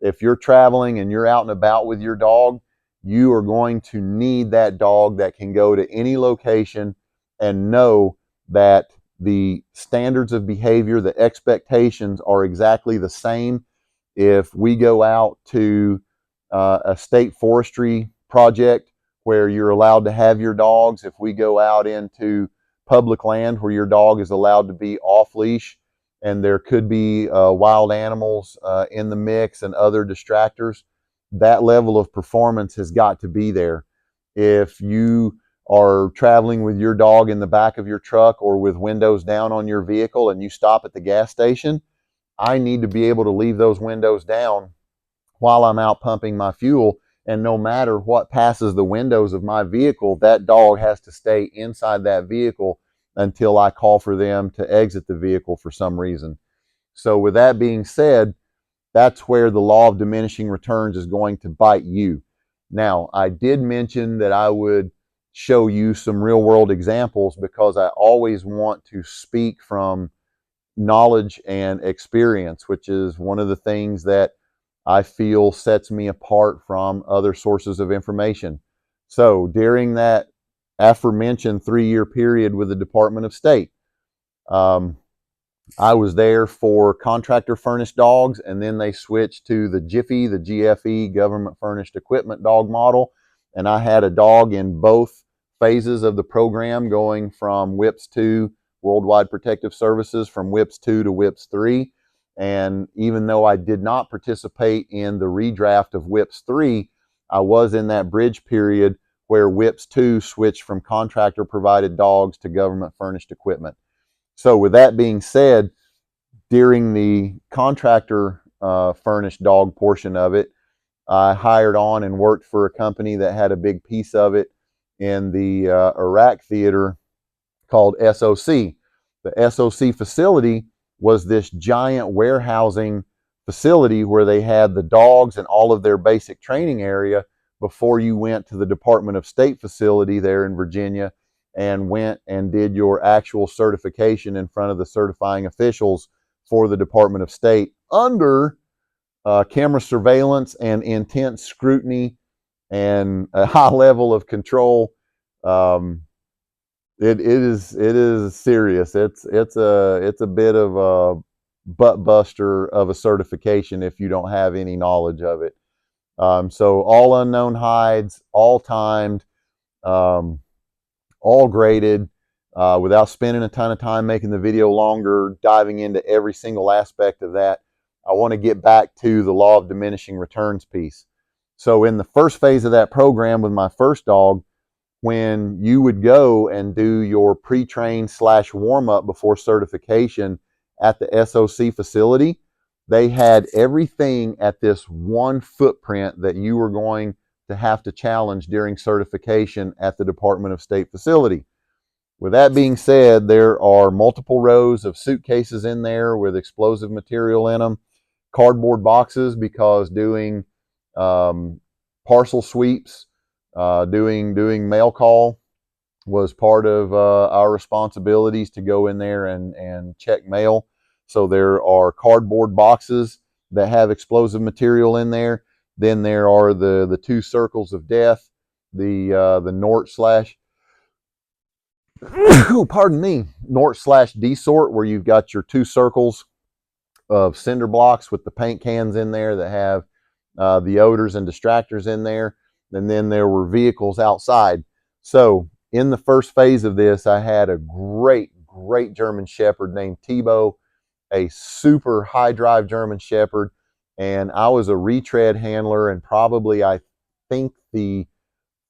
If you're traveling and you're out and about with your dog you are going to need that dog that can go to any location and know that the standards of behavior, the expectations are exactly the same. If we go out to a state forestry project where you're allowed to have your dogs, if we go out into public land where your dog is allowed to be off leash and there could be wild animals in the mix and other distractors, that level of performance has got to be there. If you are traveling with your dog in the back of your truck or with windows down on your vehicle and you stop at the gas station, I need to be able to leave those windows down while I'm out pumping my fuel. And no matter what passes the windows of my vehicle, that dog has to stay inside that vehicle until I call for them to exit the vehicle for some reason. So with that being said, that's where the law of diminishing returns is going to bite you. Now, I did mention that I would show you some real world examples because I always want to speak from knowledge and experience, which is one of the things that I feel sets me apart from other sources of information. So during that aforementioned 3-year period with the Department of State, I was there for contractor furnished dogs, and then they switched to the Jiffy, the GFE, government furnished equipment dog model. And I had a dog in both phases of the program, going from WIPS 2, Worldwide Protective Services, from WIPS 2 to WIPS 3. And even though I did not participate in the redraft of WIPS 3, I was in that bridge period where WIPS 2 switched from contractor provided dogs to government furnished equipment. So with that being said, during the contractor furnished dog portion of it, I hired on and worked for a company that had a big piece of it in the Iraq theater called SOC. The SOC facility was this giant warehousing facility where they had the dogs and all of their basic training area before you went to the Department of State facility there in Virginia and went and did your actual certification in front of the certifying officials for the Department of State under camera surveillance and intense scrutiny and a high level of control. It is serious. It's a bit of a butt buster of a certification if you don't have any knowledge of it. So all unknown hides, all timed, all graded, without spending a ton of time making the video longer, diving into every single aspect of that. I want to get back to the law of diminishing returns piece. So in the first phase of that program with my first dog, when you would go and do your pre-train / warm-up before certification at the SOC facility, they had everything at this one footprint that you were going to have to challenge during certification at the Department of State facility. With that being said, there are multiple rows of suitcases in there with explosive material in them, cardboard boxes, because doing parcel sweeps, doing mail call was part of our responsibilities to go in there and check mail. So there are cardboard boxes that have explosive material in there. Then there are the 2 circles of death, the Nort slash pardon me, Nort slash D-sort, where you've got your 2 circles of cinder blocks with the paint cans in there that have the odors and distractors in there. And then there were vehicles outside. So in the first phase of this, I had a great German Shepherd named Tebow, a super high drive German Shepherd. And I was a retread handler and probably, I think, the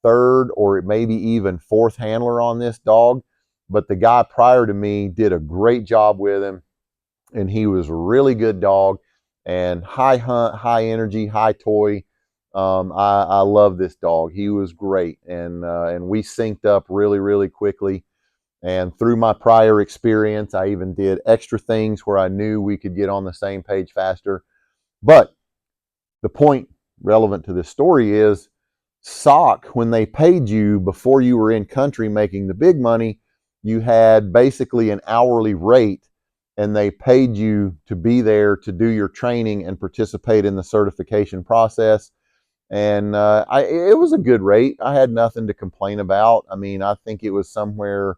3rd or maybe even 4th handler on this dog. But the guy prior to me did a great job with him, and he was a really good dog and high hunt, high energy, high toy. I love this dog. He was great, and we synced up really quickly. And through my prior experience, I even did extra things where I knew we could get on the same page faster. But the point relevant to this story is SOC, when they paid you before you were in country making the big money, you had basically an hourly rate, and they paid you to be there to do your training and participate in the certification process. And it was a good rate. I had nothing to complain about. I mean, I think it was somewhere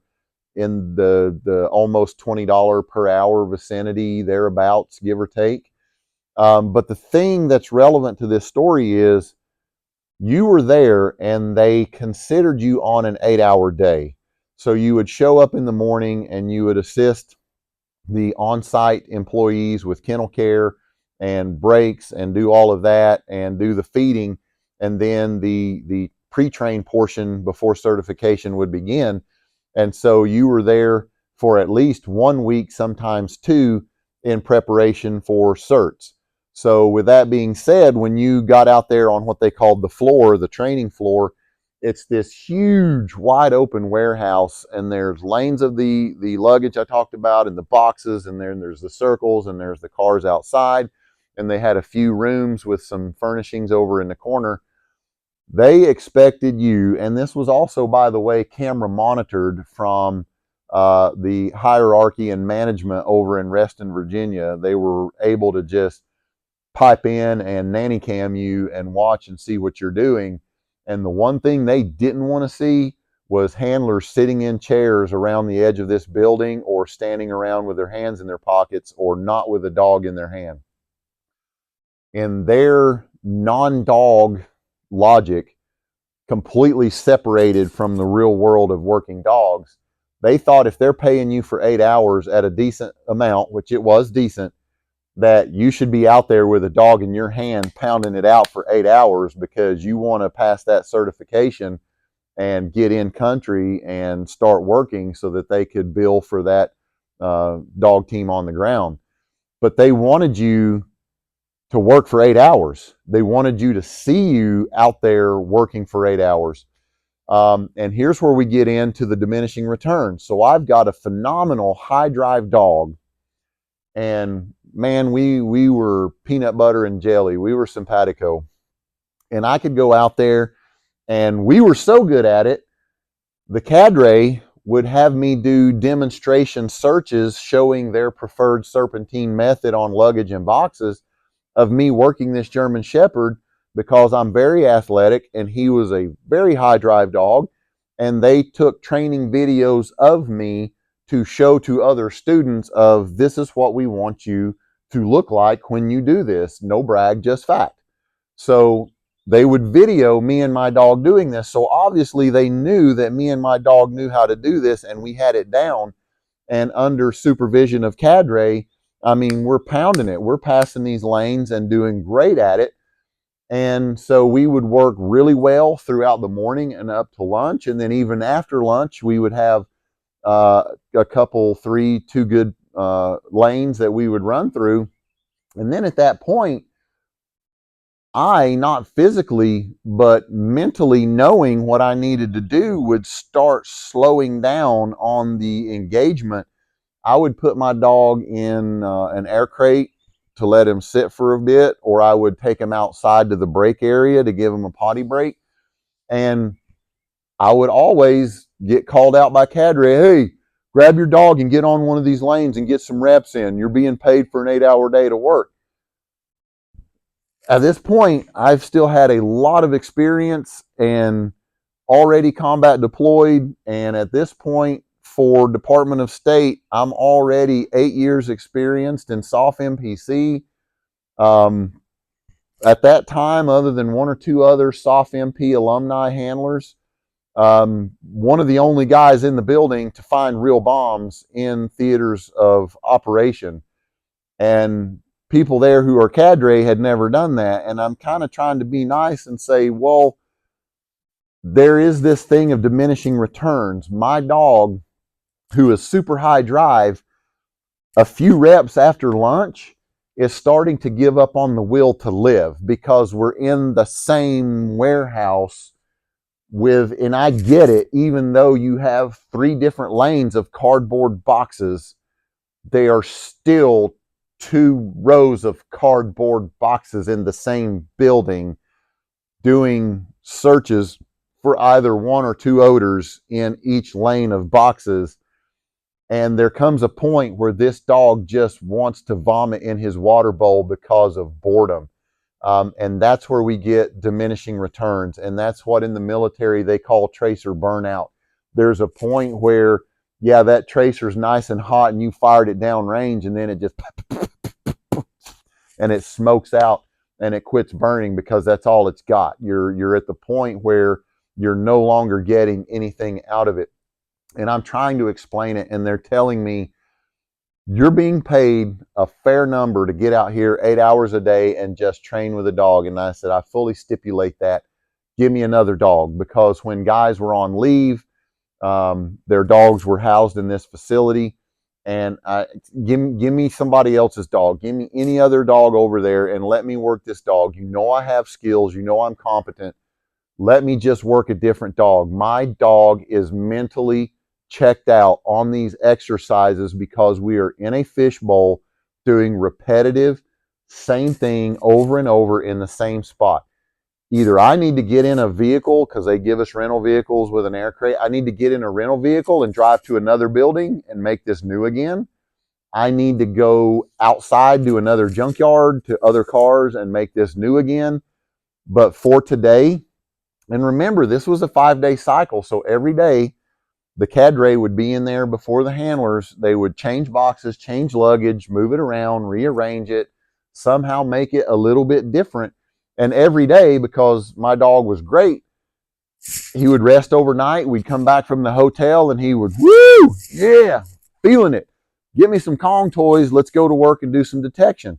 in the almost $20 per hour vicinity, thereabouts, give or take. But the thing that's relevant to this story is you were there and they considered you on an 8-hour day. So you would show up in the morning and you would assist the on-site employees with kennel care and breaks and do all of that and do the feeding, and then the pre-train portion before certification would begin. And so you were there for at least 1 week, sometimes two, in preparation for certs. So with that being said, when you got out there on what they called the floor, the training floor, it's this huge wide open warehouse, and there's lanes of the luggage I talked about, and the boxes, and then there's the circles, and there's the cars outside, and they had a few rooms with some furnishings over in the corner. They expected you, and this was also, by the way, camera monitored from the hierarchy and management over in Reston, Virginia. They were able to just pipe in and nanny cam you and watch and see what you're doing. And the one thing they didn't want to see was handlers sitting in chairs around the edge of this building, or standing around with their hands in their pockets, or not with a dog in their hand. In their non-dog logic, completely separated from the real world of working dogs, they thought if they're paying you for 8 hours at a decent amount, which it was decent, that you should be out there with a dog in your hand pounding it out for 8 hours because you want to pass that certification and get in country and start working so that they could bill for that dog team on the ground. But they wanted you to work for 8 hours. They wanted you to see you out there working for 8 hours. And here's where we get into the diminishing returns. So I've got a phenomenal high drive dog, and man, we were peanut butter and jelly. We were simpatico. And I could go out there, and we were so good at it, the cadre would have me do demonstration searches showing their preferred serpentine method on luggage and boxes of me working this German Shepherd, because I'm very athletic and he was a very high drive dog. And they took training videos of me to show to other students of, this is what we want you to look like when you do this. No brag, just fact. So they would video me and my dog doing this. So obviously they knew that me and my dog knew how to do this, and we had it down. And under supervision of cadre, I mean, we're pounding it. We're passing these lanes and doing great at it. And so we would work really well throughout the morning and up to lunch. And then even after lunch, we would have a couple, two good lanes that we would run through. And then at that point, I, not physically, but mentally knowing what I needed to do, would start slowing down on the engagement. I would put my dog in an air crate to let him sit for a bit, or I would take him outside to the break area to give him a potty break. And I would always get called out by cadre, hey, grab your dog and get on one of these lanes and get some reps in. You're being paid for an 8-hour day to work. At this point, I've still had a lot of experience and already combat deployed. And at this point, for Department of State, I'm already 8 years experienced in SOF MPC. At that time, other than one or two other SOF MP alumni handlers, one of the only guys in the building to find real bombs in theaters of operation. And people there who are cadre had never done that. And I'm kind of trying to be nice and say, well, there is this thing of diminishing returns. My dog, who is super high drive, a few reps after lunch is starting to give up on the will to live, because we're in the same warehouse with, and I get it, even though you have 3 different lanes of cardboard boxes, they are still 2 rows of cardboard boxes in the same building doing searches for either 1 or 2 odors in each lane of boxes. And there comes a point where this dog just wants to vomit in his water bowl because of boredom. And that's where we get diminishing returns. And that's what in the military they call tracer burnout. There's a point where, yeah, that tracer's nice and hot and you fired it down range and then it just, and it smokes out and it quits burning because that's all it's got. You're at the point where you're no longer getting anything out of it. And I'm trying to explain it, and they're telling me, you're being paid a fair number to get out here 8 hours a day and just train with a dog. And I said, I fully stipulate that. Give me another dog. Because when guys were on leave, their dogs were housed in this facility. And give me somebody else's dog. Give me any other dog over there and let me work this dog. You know I have skills. You know I'm competent. Let me just work a different dog. My dog is mentally checked out on these exercises because we are in a fishbowl doing repetitive, same thing over and over in the same spot. Either I need to get in a vehicle because they give us rental vehicles with an air crate. I need to get in a rental vehicle and drive to another building and make this new again. I need to go outside to another junkyard to other cars and make this new again. But for today, and remember, this was a 5-day cycle. So every day, the cadre would be in there before the handlers. They would change boxes, change luggage, move it around, rearrange it, somehow make it a little bit different. And every day, because my dog was great, he would rest overnight. We'd come back from the hotel and he would, woo, yeah, feeling it. Get me some Kong toys. Let's go to work and do some detection.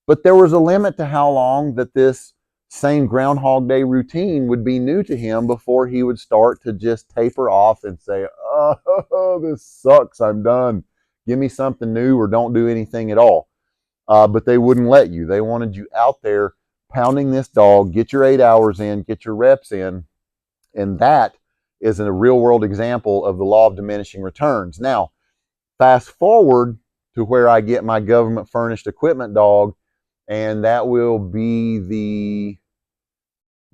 But there was a limit to how long that this same Groundhog Day routine would be new to him before he would start to just taper off and say, oh, this sucks. I'm done. Give me something new or don't do anything at all. But they wouldn't let you. They wanted you out there pounding this dog, get your 8 hours in, get your reps in. And that is a real world example of the law of diminishing returns. Now, fast forward to where I get my government furnished equipment dog, and that will be the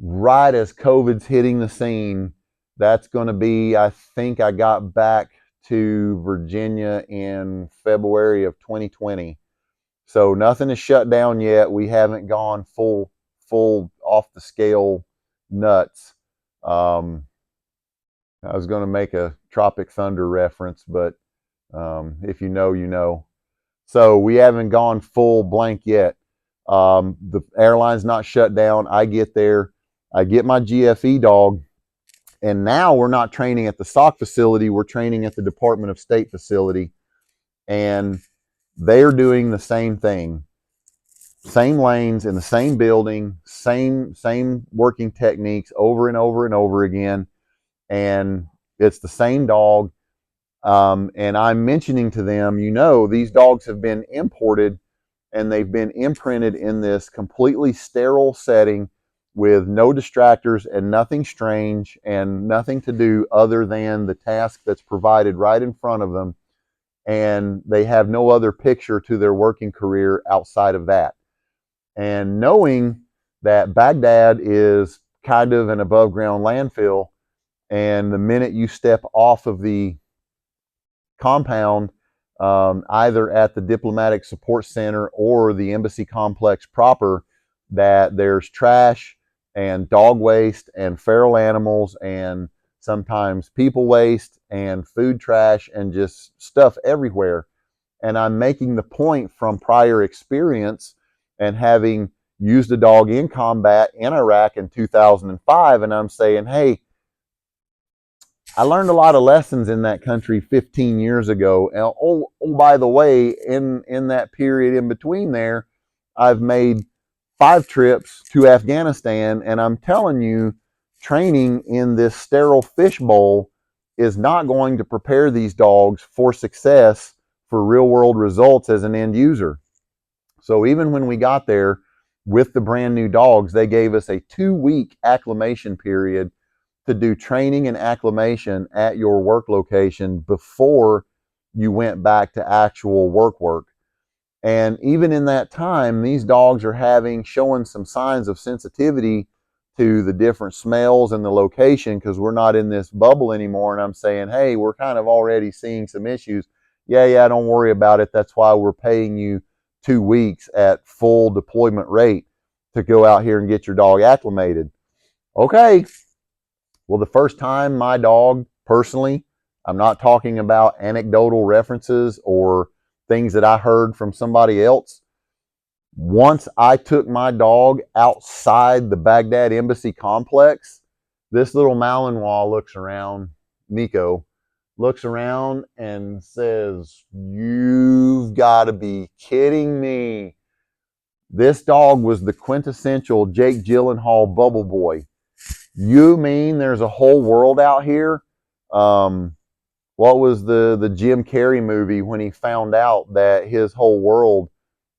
right as COVID's hitting the scene. That's going to be, I think I got back to Virginia in February of 2020. So nothing is shut down yet. We haven't gone full off the scale nuts. I was going to make a Tropic Thunder reference, but if you know, you know. So we haven't gone full blank yet. The airline's not shut down. I get there. I get my GFE dog. And now we're not training at the SOC facility. We're training at the Department of State facility. And they're doing the same thing. Same lanes in the same building, same working techniques over and over and over again. And it's the same dog. And I'm mentioning to them, you know, these dogs have been imported and they've been imprinted in this completely sterile setting with no distractors and nothing strange and nothing to do other than the task that's provided right in front of them. And they have no other picture to their working career outside of that. And knowing that Baghdad is kind of an above ground landfill, and the minute you step off of the compound, either at the Diplomatic Support Center or the embassy complex proper, that there's trash and dog waste and feral animals and sometimes people waste and food trash and just stuff everywhere. And I'm making the point from prior experience and having used a dog in combat in Iraq in 2005, and I'm saying, hey, I learned a lot of lessons in that country 15 years ago. And oh, by the way, in that period in between there, I've made 5 trips to Afghanistan, and I'm telling you, training in this sterile fishbowl is not going to prepare these dogs for success for real world results as an end user. So even when we got there with the brand new dogs, they gave us a 2-week acclimation period to do training and acclimation at your work location before you went back to actual work. And even in that time, these dogs are showing some signs of sensitivity to the different smells and the location because we're not in this bubble anymore. And I'm saying, hey, we're kind of already seeing some issues. Yeah, don't worry about it. That's why we're paying you 2 weeks at full deployment rate. to go out here and get your dog acclimated. Okay. Well, the first time my dog, personally, I'm not talking about anecdotal references or things that I heard from somebody else. Once I took my dog outside the Baghdad Embassy complex, this little Malinois looks around, Nico, looks around and says, "You've got to be kidding me." This dog was the quintessential Jake Gyllenhaal bubble boy. You mean there's a whole world out here? What was the Jim Carrey movie when he found out that his whole world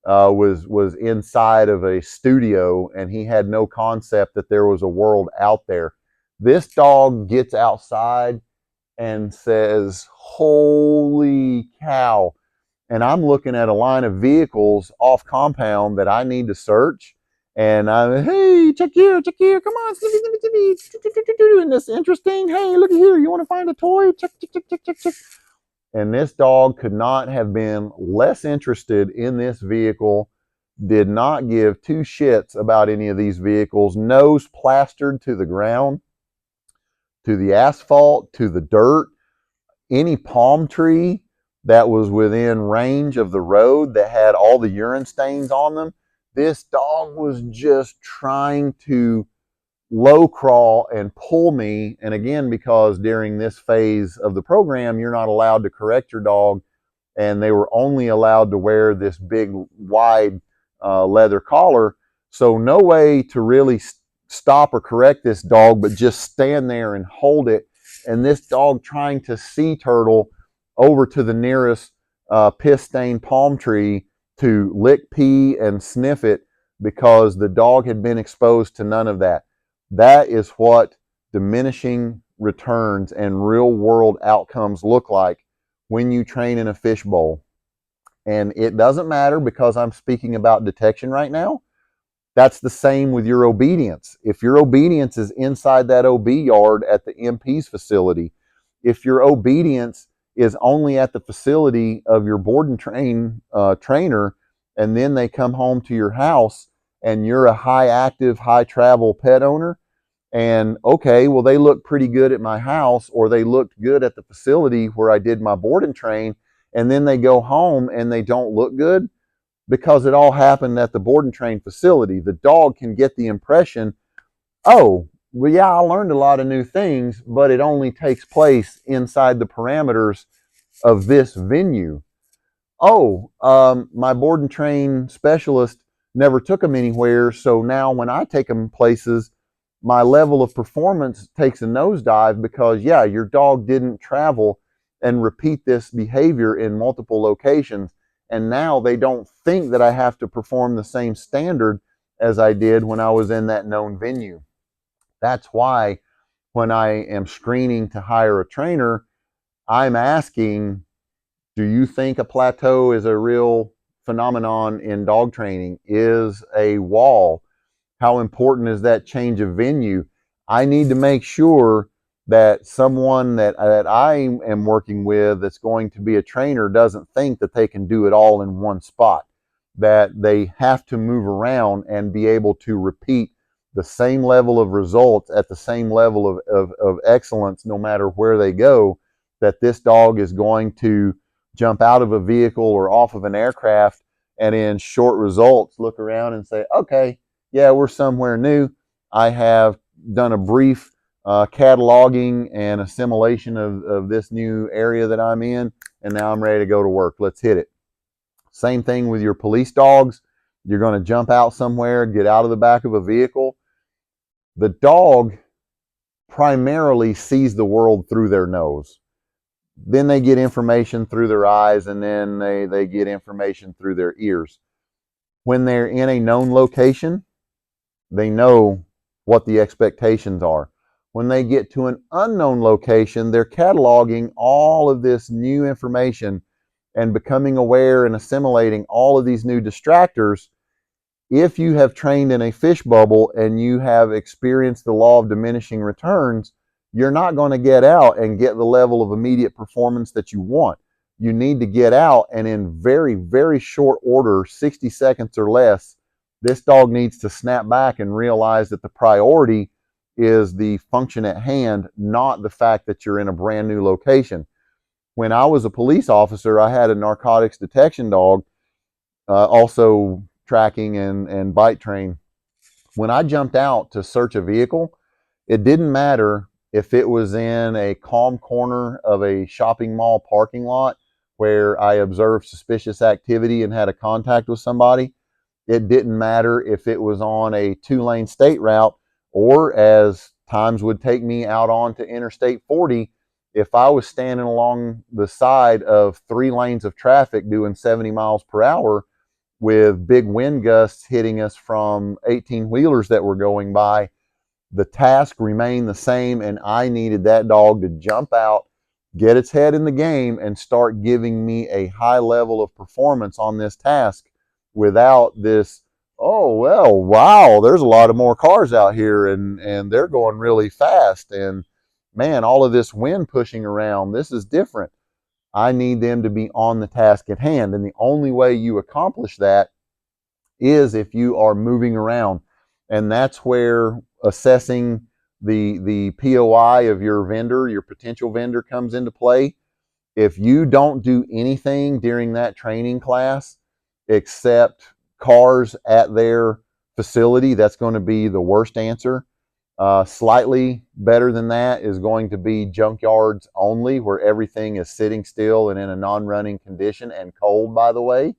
was inside of a studio and he had no concept that there was a world out there? This dog gets outside and says, "Holy cow." And I'm looking at a line of vehicles off compound that I need to search. And I'm, "Hey, check here, come on, isn't this interesting? Hey, look at here, you want to find a toy? Check, check, check, check, check, check." And this dog could not have been less interested in this vehicle, did not give two shits about any of these vehicles, nose plastered to the ground, to the asphalt, to the dirt, any palm tree that was within range of the road that had all the urine stains on them. This dog was just trying to low crawl and pull me. And again, because during this phase of the program, you're not allowed to correct your dog, and they were only allowed to wear this big, wide leather collar. So no way to really stop or correct this dog, but just stand there and hold it. And this dog trying to sea turtle over to the nearest piss-stained palm tree to lick pee and sniff it, because the dog had been exposed to none of that. That is what diminishing returns and real world outcomes look like when you train in a fishbowl. And it doesn't matter, because I'm speaking about detection right now. That's the same with your obedience. If your obedience is inside that OB yard at the MP's facility, if your obedience is only at the facility of your board and train trainer, and then they come home to your house and you're a high active, high travel pet owner, and okay, well, they look pretty good at my house, or they looked good at the facility where I did my board and train, and then they go home and they don't look good, because it all happened at the board and train facility. The dog can get the impression, oh, well, yeah, I learned a lot of new things, but it only takes place inside the parameters of this venue. Oh, my board and train specialist never took them anywhere, so now when I take them places, my level of performance takes a nosedive, because, yeah, your dog didn't travel and repeat this behavior in multiple locations. And now they don't think that I have to perform the same standard as I did when I was in that known venue. That's why when I am screening to hire a trainer, I'm asking, do you think a plateau is a real phenomenon in dog training? Is a wall? How important is that change of venue? I need to make sure that someone that I am working with that's going to be a trainer doesn't think that they can do it all in one spot, that they have to move around and be able to repeat the same level of results at the same level of excellence no matter where they go, that this dog is going to jump out of a vehicle or off of an aircraft and in short results look around and say, okay, yeah, we're somewhere new. I have done a brief cataloging and assimilation of this new area that I'm in, and now I'm ready to go to work. Let's hit it. Same thing with your police dogs. You're going to jump out somewhere, get out of the back of a vehicle. The dog primarily sees the world through their nose. Then they get information through their eyes, and then they get information through their ears. When they're in a known location, they know what the expectations are. When they get to an unknown location, they're cataloging all of this new information and becoming aware and assimilating all of these new distractors. If you have trained in a fish bubble and you have experienced the law of diminishing returns, you're not going to get out and get the level of immediate performance that you want. You need to get out and in very, very short order, 60 seconds or less, This dog needs to snap back and realize that the priority is the function at hand, not the fact that you're in a brand new location. When I was a police officer, I had a narcotics detection dog, also tracking and bite train. When I jumped out to search a vehicle, it didn't matter if it was in a calm corner of a shopping mall parking lot where I observed suspicious activity and had a contact with somebody. It didn't matter if it was on a 2-lane state route, or as times would take me out onto Interstate 40, if I was standing along the side of 3 lanes of traffic doing 70 miles per hour with big wind gusts hitting us from 18-wheelers that were going by, the task remained the same, and I needed that dog to jump out, get its head in the game, and start giving me a high level of performance on this task without this, oh, well, wow, there's a lot of more cars out here, and they're going really fast, and man, all of this wind pushing around, this is different. I need them to be on the task at hand, and the only way you accomplish that is if you are moving around. And that's where assessing the POI of your vendor, your potential vendor, comes into play. If you don't do anything during that training class except cars at their facility, that's going to be the worst answer. Slightly better than that is going to be junkyards only, where everything is sitting still and in a non-running condition and cold, by the way.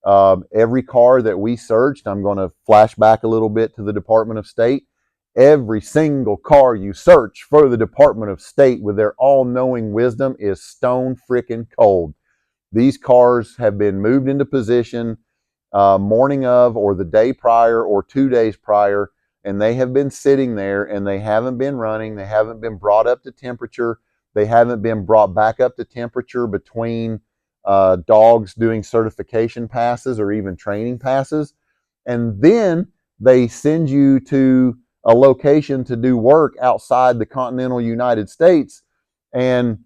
Every car that we searched, I'm going to flash back a little bit to the Department of State. Every single car you search for the Department of State with their all-knowing wisdom is stone freaking cold. These cars have been moved into position morning of, or the day prior, or 2 days prior, and they have been sitting there, and they haven't been running. They haven't been brought up to temperature. They haven't been brought back up to temperature between dogs doing certification passes or even training passes. And then they send you to a location to do work outside the continental United States, and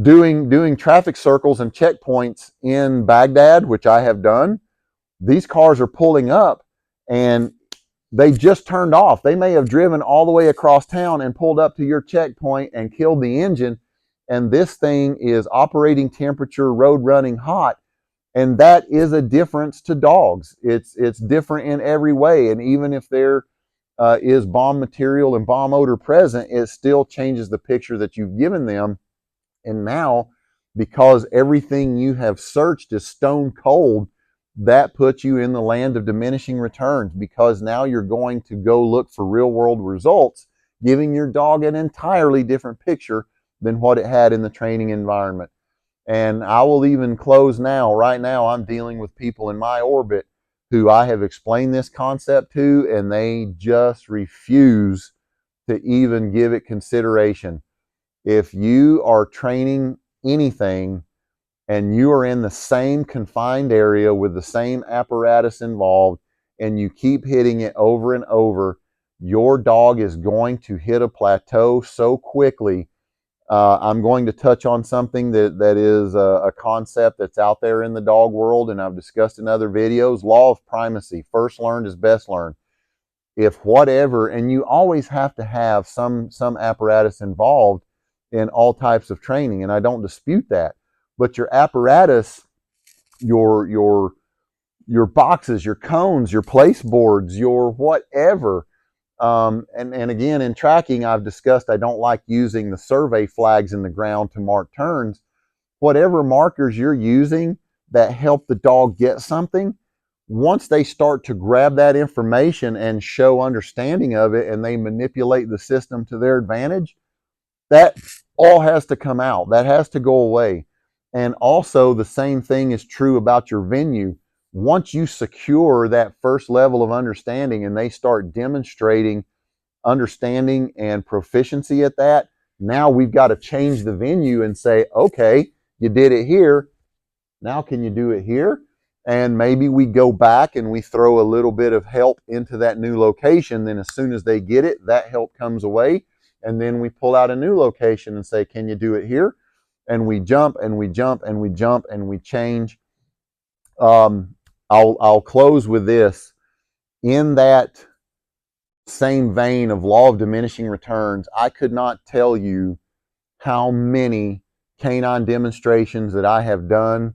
doing traffic circles and checkpoints in Baghdad, which I have done. These cars are pulling up, and they just turned off. They may have driven all the way across town and pulled up to your checkpoint and killed the engine, and this thing is operating temperature, road running hot. And that is a difference to dogs. It's different in every way, and even if there is bomb material and bomb odor present, it still changes the picture that you've given them. And now, because everything you have searched is stone cold, that puts you in the land of diminishing returns, because now you're going to go look for real world results, giving your dog an entirely different picture than what it had in the training environment. And I will even close now. Right now, I'm dealing with people in my orbit who I have explained this concept to, and they just refuse to even give it consideration. If you are training anything and you are in the same confined area with the same apparatus involved, and you keep hitting it over and over, your dog is going to hit a plateau so quickly. I'm going to touch on something that is a concept that's out there in the dog world, and I've discussed in other videos. Law of primacy. First learned is best learned. If whatever, and you always have to have some apparatus involved in all types of training, and I don't dispute that. But your apparatus, your boxes, your cones, your place boards, your whatever. And again, in tracking, I've discussed I don't like using the survey flags in the ground to mark turns. Whatever markers you're using that help the dog get something, once they start to grab that information and show understanding of it, and they manipulate the system to their advantage, that all has to come out. That has to go away. And also, the same thing is true about your venue. Once you secure that first level of understanding and they start demonstrating understanding and proficiency at that, now we've got to change the venue and say, okay, you did it here. Now can you do it here? And maybe we go back and we throw a little bit of help into that new location. Then as soon as they get it, that help comes away. And then we pull out a new location and say, can you do it here? And we jump and we jump and we jump and we change. I'll close with this. In that same vein of law of diminishing returns, I could not tell you how many canine demonstrations that I have done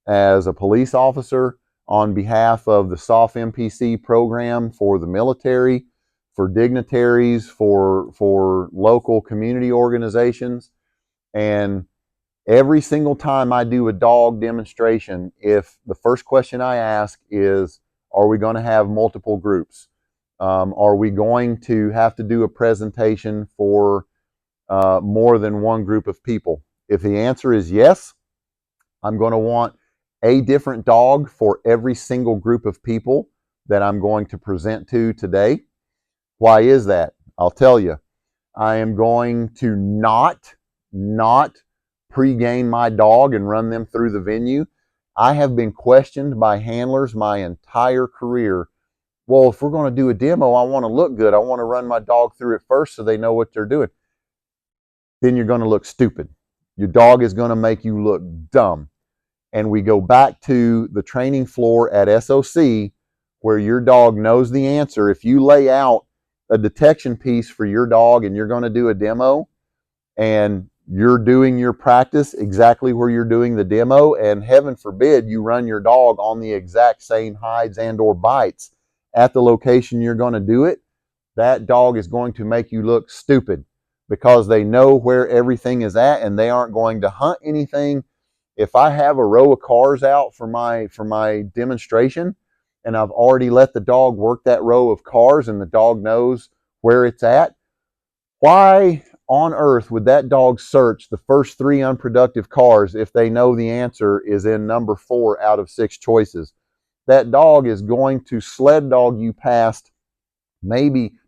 as a police officer on behalf of the SOF MPC program for the military, for dignitaries, for local community organizations. And every single time I do a dog demonstration, if the first question I ask is, are we going to have multiple groups? Are we going to have to do a presentation for more than one group of people? If the answer is yes, I'm going to want a different dog for every single group of people that I'm going to present to today. Why is that? I'll tell you. I am going to not pre-game my dog and run them through the venue. I have been questioned by handlers my entire career. Well, if we're going to do a demo, I want to look good. I want to run my dog through it first so they know what they're doing. Then you're going to look stupid. Your dog is going to make you look dumb. And we go back to the training floor at SOC where your dog knows the answer. If you lay out a detection piece for your dog and you're going to do a demo and you're doing your practice exactly where you're doing the demo, and heaven forbid you run your dog on the exact same hides and or bites at the location you're going to do it, that dog is going to make you look stupid because they know where everything is at and they aren't going to hunt anything. If I have a row of cars out for my demonstration and I've already let the dog work that row of cars and the dog knows where it's at, why on earth would that dog search the first 3 unproductive cars if they know the answer is in number 4 out of 6 choices? That dog is going to sled dog you past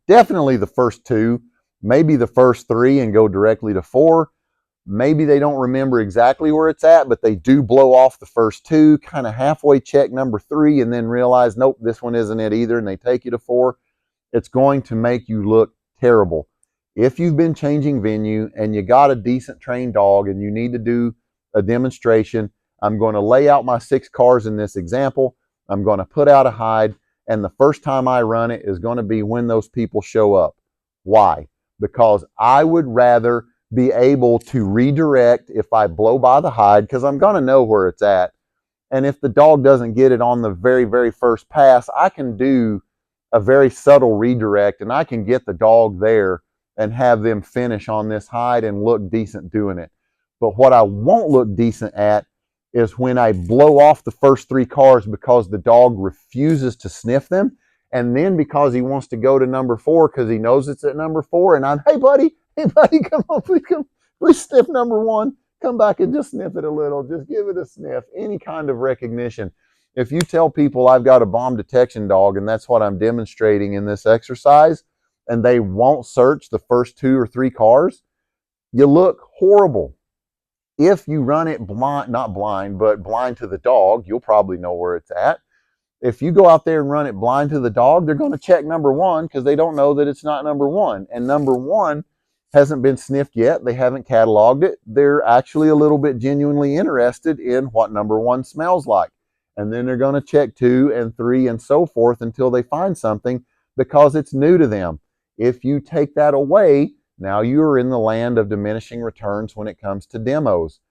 definitely the first 2, maybe the first 3 and go directly to 4. Maybe they don't remember exactly where it's at, but they do blow off the first 2, kind of halfway check number 3, and then realize, nope, this one isn't it either, and they take you to 4. It's going to make you look terrible. If you've been changing venue and you got a decent trained dog and you need to do a demonstration, I'm going to lay out my 6 cars in this example. I'm going to put out a hide, and the first time I run it is going to be when those people show up. Why? Because I would rather be able to redirect if I blow by the hide, because I'm going to know where it's at. And if the dog doesn't get it on the very, very first pass, I can do a very subtle redirect and I can get the dog there and have them finish on this hide and look decent doing it. But what I won't look decent at is when I blow off the first 3 cars because the dog refuses to sniff them. And then because he wants to go to number 4 because he knows it's at number 4, and I'm, hey buddy, come on, please sniff number 1. Come back and just sniff it a little. Just give it a sniff. Any kind of recognition. If you tell people I've got a bomb detection dog and that's what I'm demonstrating in this exercise, and they won't search the first 2 or 3 cars, you look horrible. If you run it blind, not blind, but blind to the dog, you'll probably know where it's at. If you go out there and run it blind to the dog, they're going to check number 1 because they don't know that it's not number 1. And number 1 hasn't been sniffed yet. They haven't cataloged it. They're actually a little bit genuinely interested in what number 1 smells like. And then they're going to check 2 and 3 and so forth until they find something because it's new to them. If you take that away, now you are in the land of diminishing returns when it comes to demos.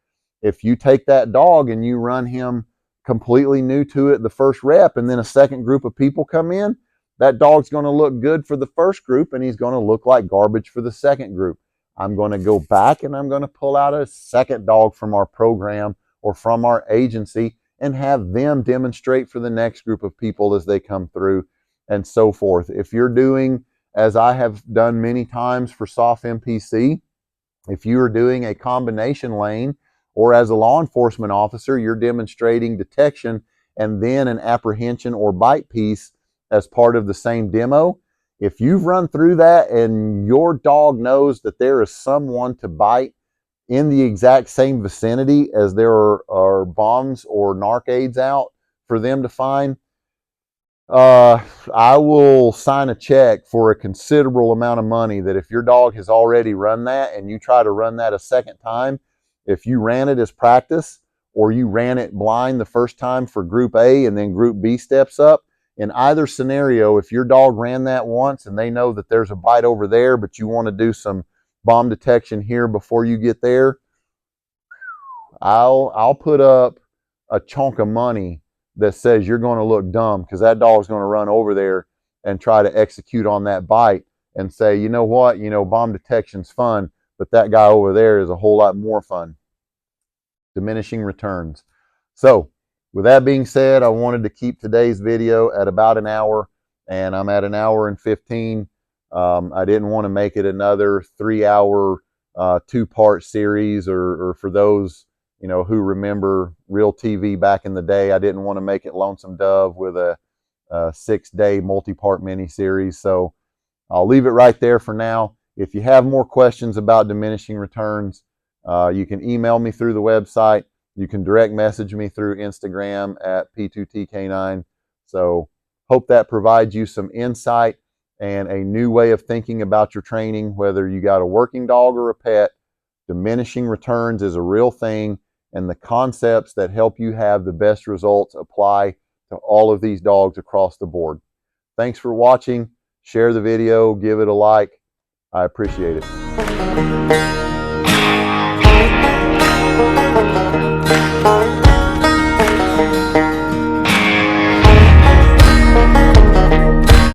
If you take that dog and you run him completely new to it the first rep, and then a second group of people come in, that dog's going to look good for the first group and he's going to look like garbage for the second group. I'm going to go back and I'm going to pull out a second dog from our program or from our agency and have them demonstrate for the next group of people as they come through and so forth. If you're doing, as I have done many times for SOF MPC, if you are doing a combination lane, or as a law enforcement officer, you're demonstrating detection and then an apprehension or bite piece as part of the same demo. If you've run through that and your dog knows that there is someone to bite in the exact same vicinity as there are bombs or narc aids out for them to find, I will sign a check for a considerable amount of money that if your dog has already run that and you try to run that a second time, if you ran it as practice or you ran it blind the first time for group A and then group B steps up. In either scenario, if your dog ran that once and they know that there's a bite over there, but you want to do some bomb detection here before you get there, I'll put up a chunk of money that says you're going to look dumb, because that dog's going to run over there and try to execute on that bite and say, you know what, bomb detection's fun, but that guy over there is a whole lot more fun. Diminishing returns. So with that being said, I wanted to keep today's video at about an hour, and I'm at an hour and 15. I didn't want to make it another 3-hour two-part series, or for those who remember real TV back in the day, I didn't want to make it Lonesome Dove with a 6-day multi-part mini-series. So I'll leave it right there for now. If you have more questions about diminishing returns, you can email me through the website. You can direct message me through Instagram at P2TK9. So hope that provides you some insight and a new way of thinking about your training, whether you got a working dog or a pet. Diminishing returns is a real thing, and the concepts that help you have the best results apply to all of these dogs across the board. Thanks for watching. Share the video, give it a like. I appreciate it.